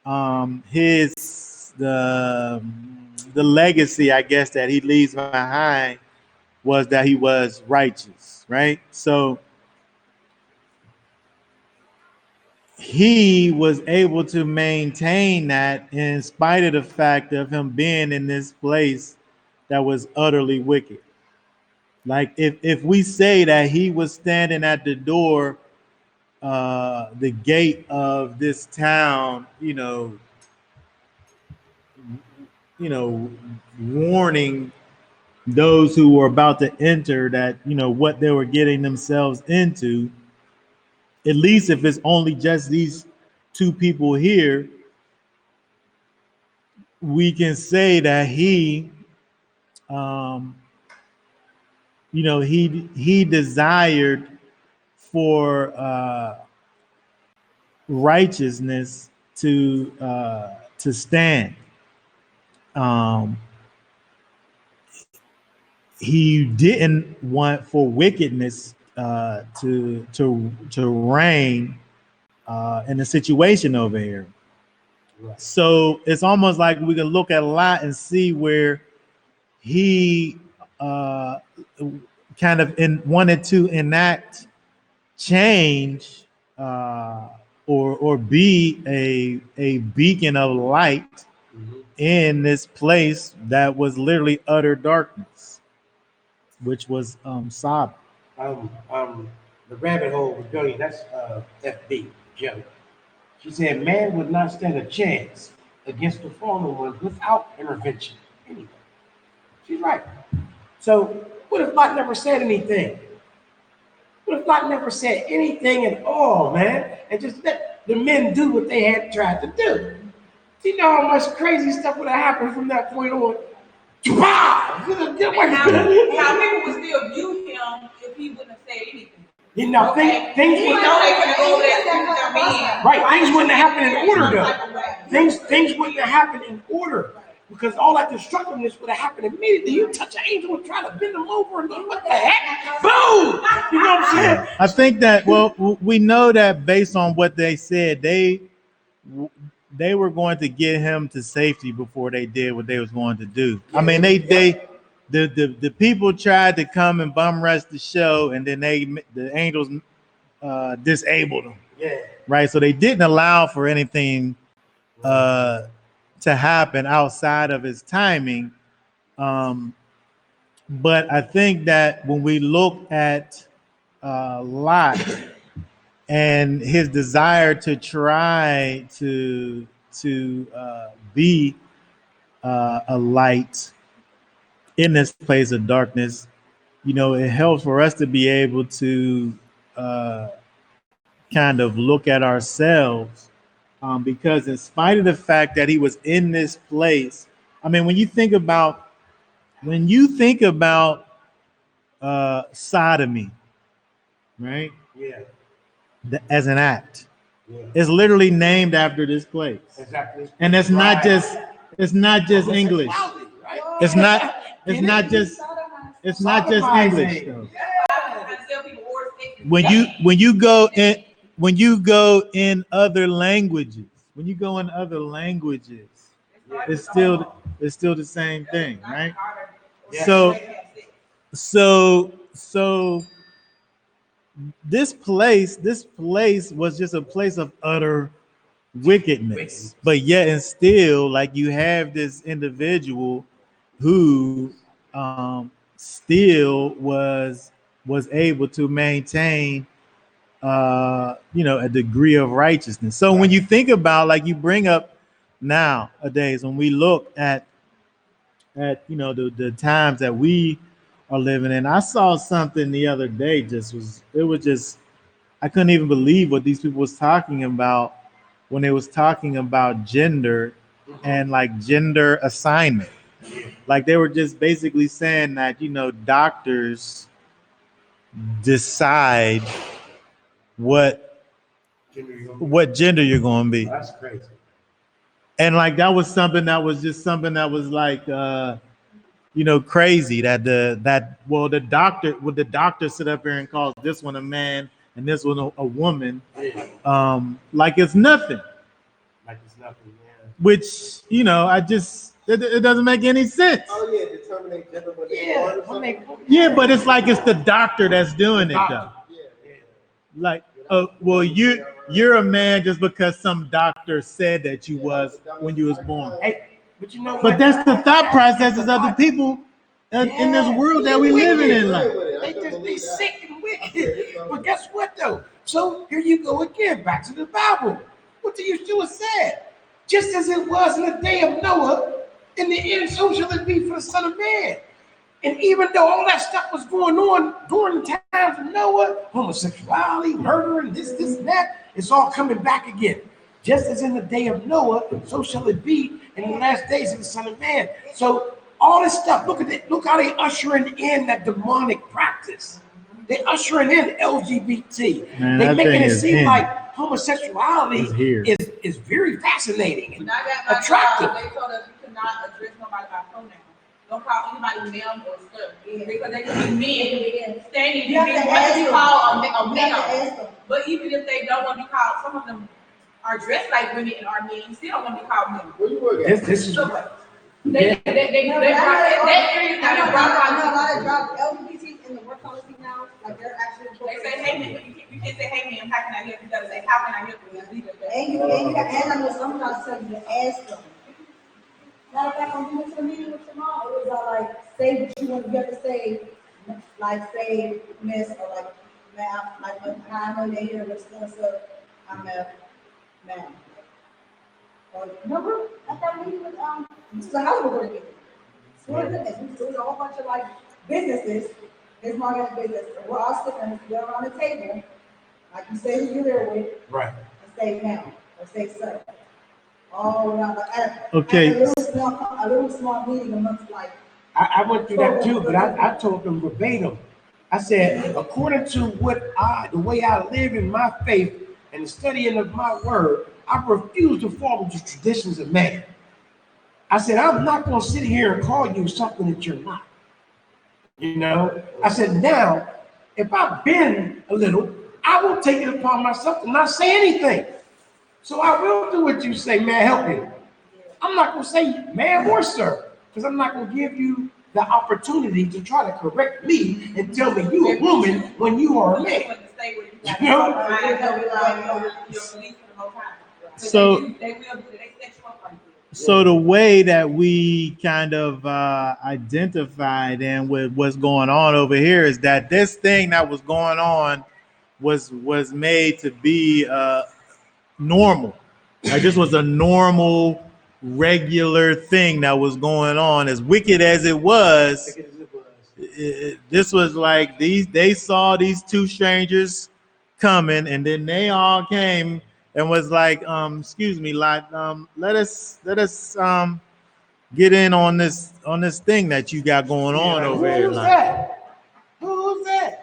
Speaker 1: the legacy, I guess, that he leaves behind was that he was righteous, right? So he was able to maintain that in spite of the fact of him being in this place that was utterly wicked. Like if we say that he was standing at the door, the gate of this town, warning those who were about to enter that, what they were getting themselves into, at least if it's only just these two people here, we can say that he desired for righteousness to stand. He didn't want for wickedness to reign in the situation over here.
Speaker 2: Right.
Speaker 1: So it's almost like we can look at Lot and see where he kind of wanted to enact change or be a beacon of light in this place that was literally utter darkness, which was Sodom.
Speaker 2: The rabbit hole rebellion, that's FB, Joe. She said, man would not stand a chance against the fallen ones without intervention. Anyway, she's right. So, what if Lot never said anything? What if Lot never said anything at all, man? And just let the men do what they had tried to do? Do you know how much crazy stuff would have happened from that point on?
Speaker 3: And how people would still view him if he wouldn't have said anything.
Speaker 2: You know,
Speaker 3: Okay.
Speaker 2: things
Speaker 3: You
Speaker 2: would
Speaker 3: know they could go there and do their man.
Speaker 2: right. Things wouldn't have happened in order, though. Things wouldn't have happened in order because all that destructiveness would have happened immediately. You touch an angel and try to bend them over, and then what the heck? Boom! You know what I'm saying?
Speaker 1: I think that we know that based on what they said, they were going to get him to safety before they did what they was going to do. I mean, the people tried to come and bum rush the show, and then the angels disabled them.
Speaker 2: Yeah.
Speaker 1: Right. So they didn't allow for anything to happen outside of his timing. But I think that when we look at Lot and his desire to try to be a light in this place of darkness, it helps for us to be able to kind of look at ourselves, because in spite of the fact that he was in this place, I mean, when you think about sodomy, right?
Speaker 2: Yeah.
Speaker 1: As an act,
Speaker 2: Yeah.
Speaker 1: it's literally named after this place,
Speaker 2: Exactly.
Speaker 1: and it's not just English. It's not just English though. When you go in other languages, it's still the same thing, right?
Speaker 2: Yeah.
Speaker 1: So this place was just a place of utter wickedness, but yet and still, like, you have this individual who still was able to maintain a degree of righteousness. So when you think about, like you bring up nowadays, when we look at at the times that we are living in. I saw something the other day. Just I couldn't even believe what these people was talking about when they was talking about gender and like gender assignment. Like they were just basically saying that doctors decide what
Speaker 2: Jimmy, you gonna-
Speaker 1: what gender you're going to be.
Speaker 2: That's crazy.
Speaker 1: And like that was something that was just something that was like crazy that the doctor sit up here and calls this one a man and this one a woman,
Speaker 2: Yeah,
Speaker 1: like it's nothing,
Speaker 2: like it's nothing, man.
Speaker 1: which it doesn't make any sense.
Speaker 5: Oh yeah, determining gender when they
Speaker 2: Yeah,
Speaker 5: born or
Speaker 2: when
Speaker 5: something.
Speaker 1: Yeah, but it's like it's the doctor that's doing it though.
Speaker 2: Doctor.
Speaker 5: Yeah.
Speaker 1: Like, well, you're a man just because some doctor said that you was when you was born.
Speaker 2: Hey, but you know
Speaker 1: But
Speaker 2: what?
Speaker 1: that's the thought processes of the people in this world that we living in. Like,
Speaker 2: They just be sick and wicked. But guess what though? So here you go again, back to the Bible. What the Yeshua said. Just as it was in the day of Noah, in the end so shall it be for the Son of Man. And even though all that stuff was going on during the times of Noah, homosexuality, murder, and this and that, it's all coming back again. Just as in the day of Noah, so shall it be in the last days of the Son of Man. So all this stuff, look at it, look how they ushering in that demonic practice. They ushering in LGBT.
Speaker 1: Man,
Speaker 2: They
Speaker 1: that
Speaker 2: making
Speaker 1: thing
Speaker 2: it
Speaker 1: is
Speaker 2: seem
Speaker 1: in.
Speaker 2: like homosexuality
Speaker 1: It's here.
Speaker 2: is very fascinating and
Speaker 3: When I got my
Speaker 2: attractive.
Speaker 3: job, they told us we could not address nobody by pronouns. Don't call anybody ma'am or sir. Because they could be men standing,
Speaker 4: You have
Speaker 3: you
Speaker 4: to
Speaker 3: want to be
Speaker 4: ask
Speaker 3: called a
Speaker 4: You have to
Speaker 3: male.
Speaker 4: ask them.
Speaker 3: But even if they don't want to be called, some of them are dressed like women and are men, you still don't want to be called men.
Speaker 5: Where you work at?
Speaker 2: This is
Speaker 3: So they brought that area
Speaker 4: I know
Speaker 3: that brought
Speaker 4: a lot
Speaker 3: by.
Speaker 4: of jobs, LGBT in the work policy now, like they're actually.
Speaker 3: They say, hey man, you can't say, hey man, how can I help you? You gotta say, how can I help you? And leave it there.
Speaker 4: And I know some jobs tell you to ask them. Matter of fact, when we went to the meeting with your mom, it was like, say what you want, you have to say, like, say, miss, or like, ma'am, like, hi, I'm Nadia, what's so, I'm a ma'am. Or, remember, at that meeting with, this is a Hollywood meeting. Swear to goodness, there was a whole bunch of like businesses, this market business, and we're all sitting there around the table, like you say who you're there with,
Speaker 2: right.
Speaker 4: and say ma'am, or say sir. All around, like,
Speaker 1: Okay.
Speaker 4: a little small meeting amongst like.
Speaker 2: I went through that too, but I told them verbatim. I said, according to the way I live in my faith and the studying of my word, I refuse to follow the traditions of man. I said, I'm not going to sit here and call you something that you're not. I said, now, if I've been a little, I will take it upon myself to not say anything. So I will do what you say, man, help you. I'm not going to say man or sir, because I'm not going to give you the opportunity to try to correct me and tell me you a woman when you are a man. You know?
Speaker 1: So the way that we kind of identified and with what's going on over here is that this thing that was going on was made to be normal. Like this was a normal, regular thing that was going on. As wicked as it was, this was like they saw these two strangers coming, and then they all came and was like, excuse me, like, let us get in on this thing that you got going on over here.
Speaker 2: Who's
Speaker 1: Like,
Speaker 2: that? Who's that?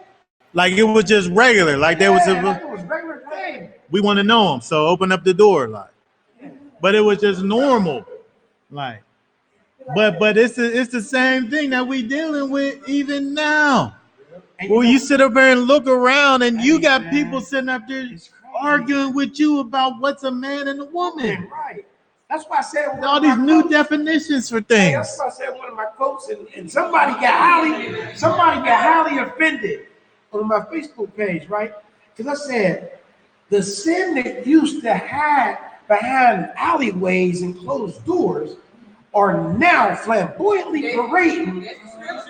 Speaker 1: like it was just regular. Like there was
Speaker 2: Like it was regular thing.
Speaker 1: we want to know them, so open up the door, like. But it was just normal, like. But it's the same thing that we dealing with even now.
Speaker 2: And
Speaker 1: Well,
Speaker 2: know,
Speaker 1: you sit up there and look around, and you got
Speaker 2: man,
Speaker 1: people sitting up there
Speaker 2: it's crazy.
Speaker 1: arguing with you about what's a man and a woman.
Speaker 2: Right. That's why I said
Speaker 1: All these new definitions for things.
Speaker 2: That's why I said one of my quotes, and somebody got highly offended on my Facebook page, right? Because I said the sin that used to hide behind alleyways and closed doors are now flamboyantly parading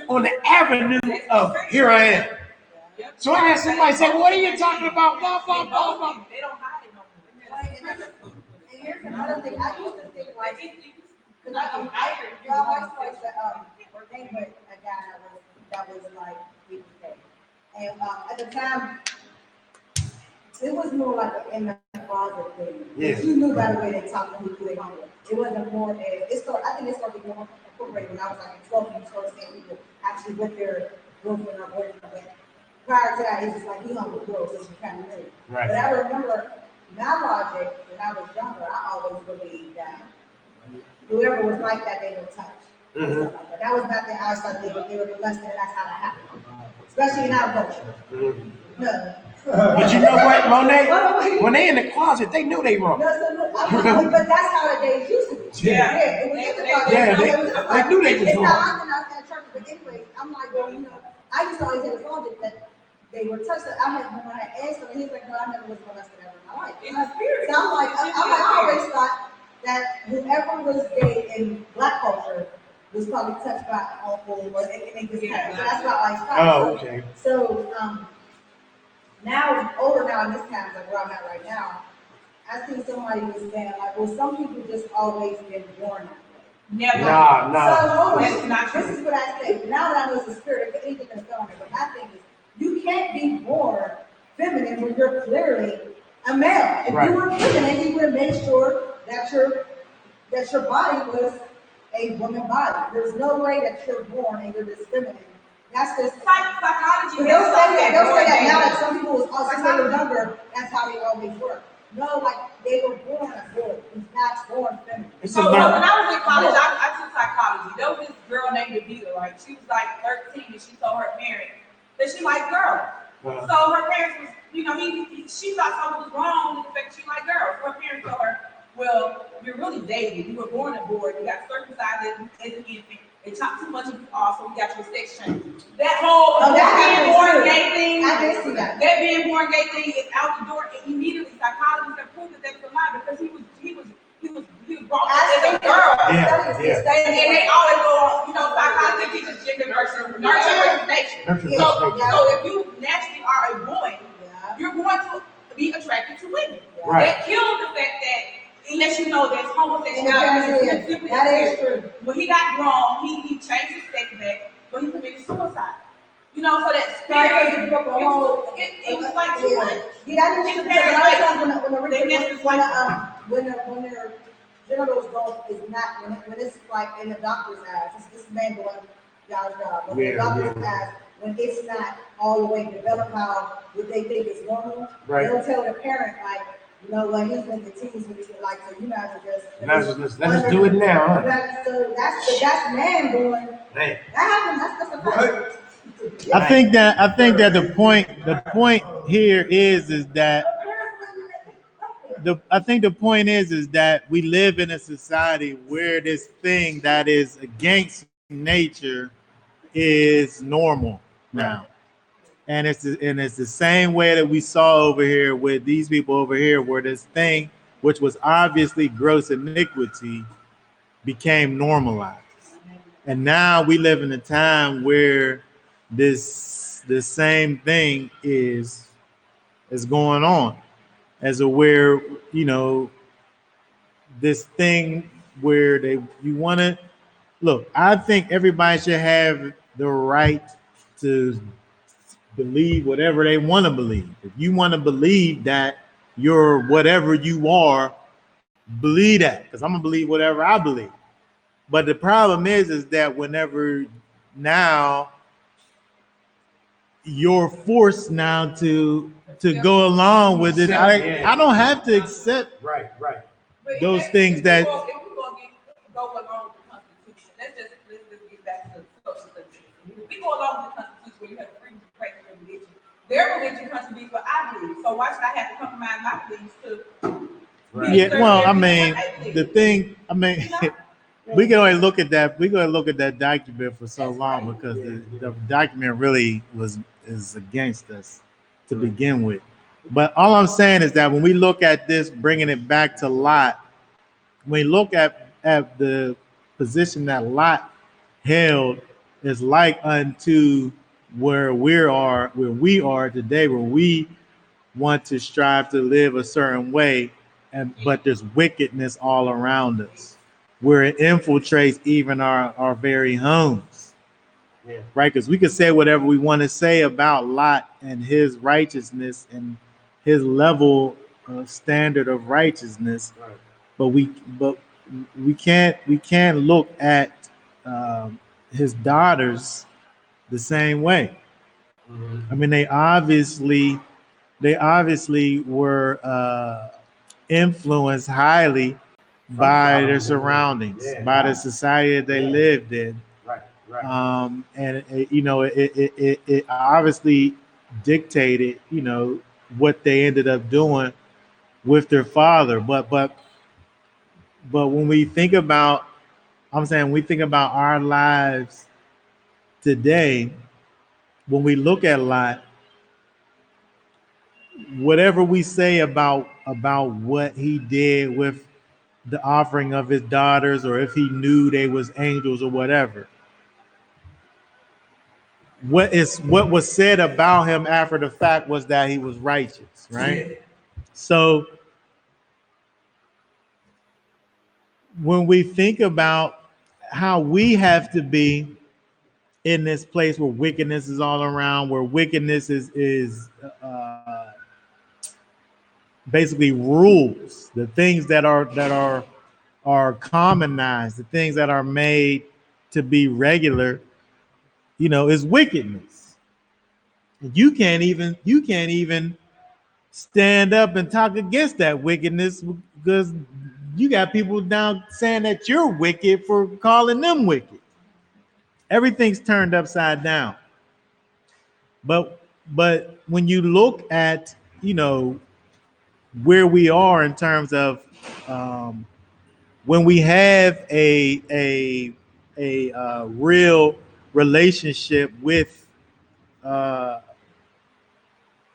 Speaker 2: on the avenue of here I am. So I had somebody say, "What are you talking about?" Blah blah blah blah.
Speaker 3: They don't hide it no more.
Speaker 4: And here's another thing, I used to think like, Cause I always working with a guy that was like, he was gay. And, at the time, it was more like an in the closet thing.
Speaker 2: Yeah.
Speaker 4: You knew by the way they talked to who they hung with. It wasn't more as, I think it started getting more incorporated when I was like in 12 and you started seeing people actually with their girlfriend or boyfriend. But prior to that, it's just like he hung with girls, so you kind of knew.
Speaker 2: Right.
Speaker 4: But I remember my logic when I was younger, I always believed that whoever was like that, they were touched.
Speaker 2: Mhm.
Speaker 4: That was not their outside, they were molested, and that's how that happened. Especially in our culture.
Speaker 2: Mhm.
Speaker 4: No.
Speaker 2: But you know what, Monet? When they in the closet, they knew they wrong.
Speaker 4: But that's how the days used to be.
Speaker 2: Yeah.
Speaker 4: It was in the closet.
Speaker 2: Yeah, they knew they was
Speaker 4: It's
Speaker 2: wrong.
Speaker 4: not often I was in church, but anyway, I'm like, well, I used to always say the closet that they were touched. When I asked him, he was like, no, I never was molested ever in my life.
Speaker 3: It's a spirit.
Speaker 4: So I always thought that whoever was gay in Black culture was probably touched by an uncle or anything just happened. So that's why I always thought.
Speaker 2: Oh, okay.
Speaker 4: So, now, older now, in this time, like where I'm at right now, I see somebody was saying, like, well, some people just always been born that way.
Speaker 3: Never.
Speaker 2: Nah.
Speaker 4: So, hold on,
Speaker 3: That's not true.
Speaker 4: this is what I say. Now that I know it's a spirit, if anything is going on, but my thing is, you can't be born feminine when you're clearly a male. If
Speaker 2: Right.
Speaker 4: you were feminine, you would have made sure that your body was a woman body. There's no way that you're born and you're just feminine. That's just
Speaker 3: Psychology.
Speaker 4: they'll say that now
Speaker 3: that.
Speaker 4: that some people was also say were younger, that's how they always work. No, like they were born a boy, he's not born feminine.
Speaker 2: It's
Speaker 3: So
Speaker 2: a
Speaker 3: when
Speaker 2: learn.
Speaker 3: I was in college, I took psychology. There was this girl named Evita, right? She was like 13 and she told her parents that she liked girls. So her parents was, she thought something was wrong with the fact that she liked girls. Her parents told her, well, you're really dated. You were born a boy. You got circumcised as an infant. They chopped too much of you off, so we got your sex change. That whole being born gay thing,
Speaker 4: I did see that.
Speaker 3: that being born gay thing is out the door. And immediately psychologists have proved that that's a lie because he was brought up as a girl.
Speaker 2: Yeah.
Speaker 3: And they always go on, psychology teaches gender versus nurture versus nature. So if you naturally are a boy, you're going to be attracted to women.
Speaker 2: Right.
Speaker 3: That kills the fact that unless you know there's homosexuality.
Speaker 4: That is true.
Speaker 3: When he got grown, he changed his sex back, but he committed suicide. So that spirit, it was like too much.
Speaker 4: Yeah, that is true. Because a lot of times when their genitals go is not when it's like in the doctor's eyes, it's this man going y'all job. But the doctor's eyes, when it's not all the way developed how what they think is normal,
Speaker 2: Right.
Speaker 4: they'll tell the parent like, he's in the teens when he's like, so you might as well just
Speaker 2: Let's just do it now, huh?
Speaker 4: So that's man going.
Speaker 2: Man.
Speaker 4: That happens. That's a fact.
Speaker 1: I think that the point here is that the point is that we live in a society where this thing that is against nature is normal now. And it's the same way that we saw over here with these people over here, where this thing, which was obviously gross iniquity, became normalized. And now we live in a time where the same thing is going on, as where this thing where you want to look. I think everybody should have the right to believe whatever they want to believe. If you want to believe that you're whatever you are, believe that, because I'm gonna believe whatever I believe. But the problem is that whenever now you're forced now to go along with it, I don't have to accept
Speaker 2: Right.
Speaker 3: But
Speaker 1: those
Speaker 3: if
Speaker 1: things
Speaker 3: we
Speaker 1: that-
Speaker 3: go along with the Constitution, let's get back to social studies. If we go along with the Constitution where you have freedom to practice your religion, their religion contradicts what I believe. So why should I have to compromise my beliefs to?
Speaker 2: Right.
Speaker 1: Yeah, well, I mean, the thing, we can only look at that. We're going to look at that document for so long because the document really is against us to begin with. But all I'm saying is that when we look at this, bringing it back to Lot, when we look at the position that Lot held, is like unto where we are today, where we want to strive to live a certain way, but there's wickedness all around us. where it infiltrates even our very homes.
Speaker 2: Yeah.
Speaker 1: Right? Because we could say whatever we want to say about Lot and his righteousness and his level standard of righteousness,
Speaker 2: Right.
Speaker 1: but we can't look at his daughters the same way. I mean, they obviously were influenced highly by their surroundings,
Speaker 2: Yeah,
Speaker 1: by the
Speaker 2: right.
Speaker 1: society that they
Speaker 2: Yeah.
Speaker 1: lived in.
Speaker 2: Right. Right.
Speaker 1: And it obviously dictated, what they ended up doing with their father. But when we think about, I'm saying, when we think about our lives today, when we look at Lot, whatever we say about what he did with the offering of his daughters, or if he knew they was angels or whatever, what was said about him after the fact was that he was righteous, right? So when we think about how we have to be in this place where wickedness is all around, where wickedness is basically rules, the things that are commonized, the things that are made to be regular, is wickedness. You can't even stand up and talk against that wickedness, because you got people now saying that you're wicked for calling them wicked. Everything's turned upside down. But when you look at, where we are in terms of when we have a real relationship with uh,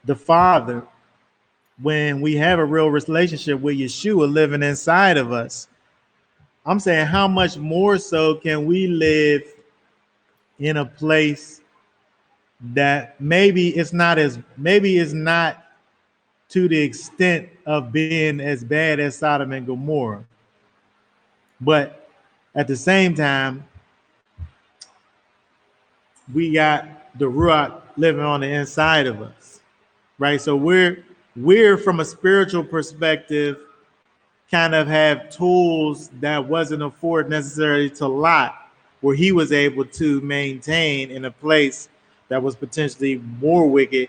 Speaker 1: the Father, when we have a real relationship with Yeshua living inside of us, I'm saying, how much more so can we live in a place that maybe it's not to the extent of being as bad as Sodom and Gomorrah, but at the same time, we got the Ruach living on the inside of us, right? So we're from a spiritual perspective, kind of have tools that wasn't afforded necessarily to Lot, where he was able to maintain in a place that was potentially more wicked.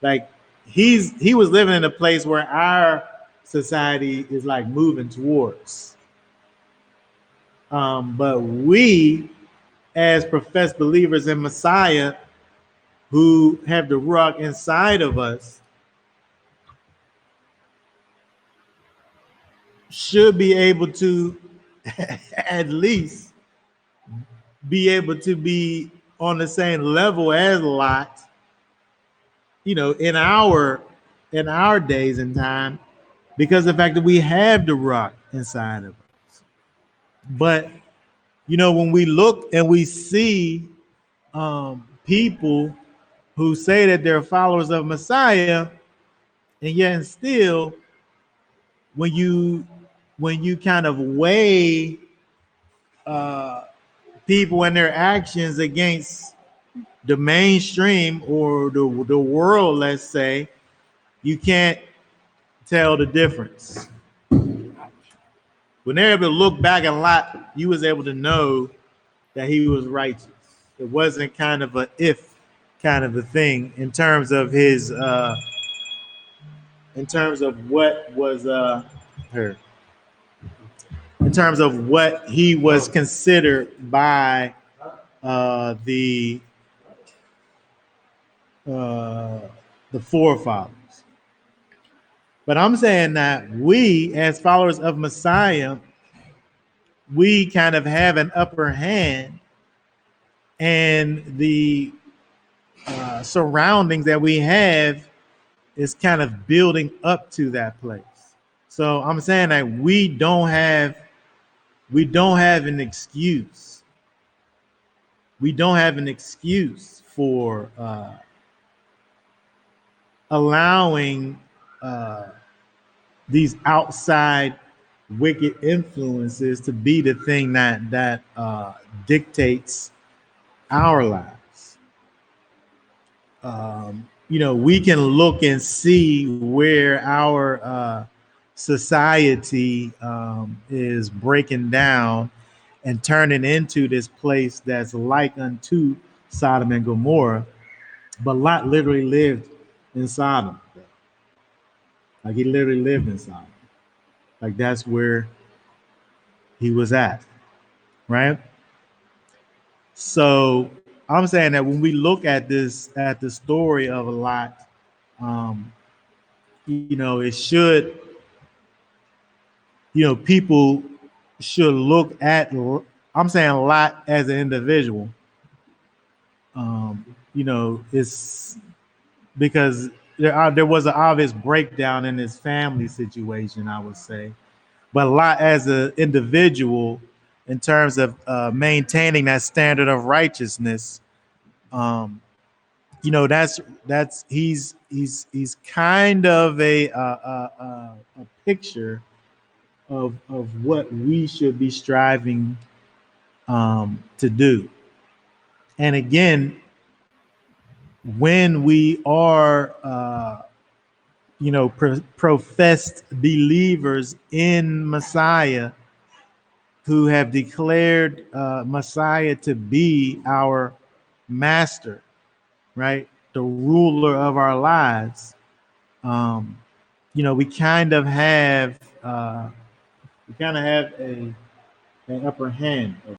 Speaker 1: Like he was living in a place where our society is like moving towards. But we, as professed believers in Messiah, who have the Ruach inside of us, should be able to at least be able to be on the same level as Lot, in our days and time, because of the fact that we have the Ruach inside of us. But when we look and we see people who say that they're followers of Messiah, and yet and still, when you kind of weigh people and their actions against the mainstream or the world, let's say, you can't tell the difference. When they're able to look back a lot, you was able to know that he was righteous. It wasn't kind of a if kind of a thing in terms of his in terms of what was her in terms of what he was considered by the forefathers. But I'm saying that we, as followers of Messiah, we kind of have an upper hand, and the surroundings that we have is kind of building up to that place. So I'm saying that we don't have an excuse. We don't have an excuse for allowing these outside wicked influences to be the thing that dictates our lives. We can look and see where our society is breaking down and turning into this place that's like unto Sodom and Gomorrah. But Lot literally lived in Sodom. Like he literally lived in Sodom. Like that's where he was at, right? So I'm saying that when we look at this, at the story of Lot, it should, people should look at, I'm saying Lot as an individual. It's because there was an obvious breakdown in his family situation, I would say. But Lot as an individual, in terms of maintaining that standard of righteousness, that's he's kind of a picture of what we should be striving to do. And again, when we are professed believers in Messiah, who have declared Messiah to be our master, right? The ruler of our lives. We kind of have an upper hand over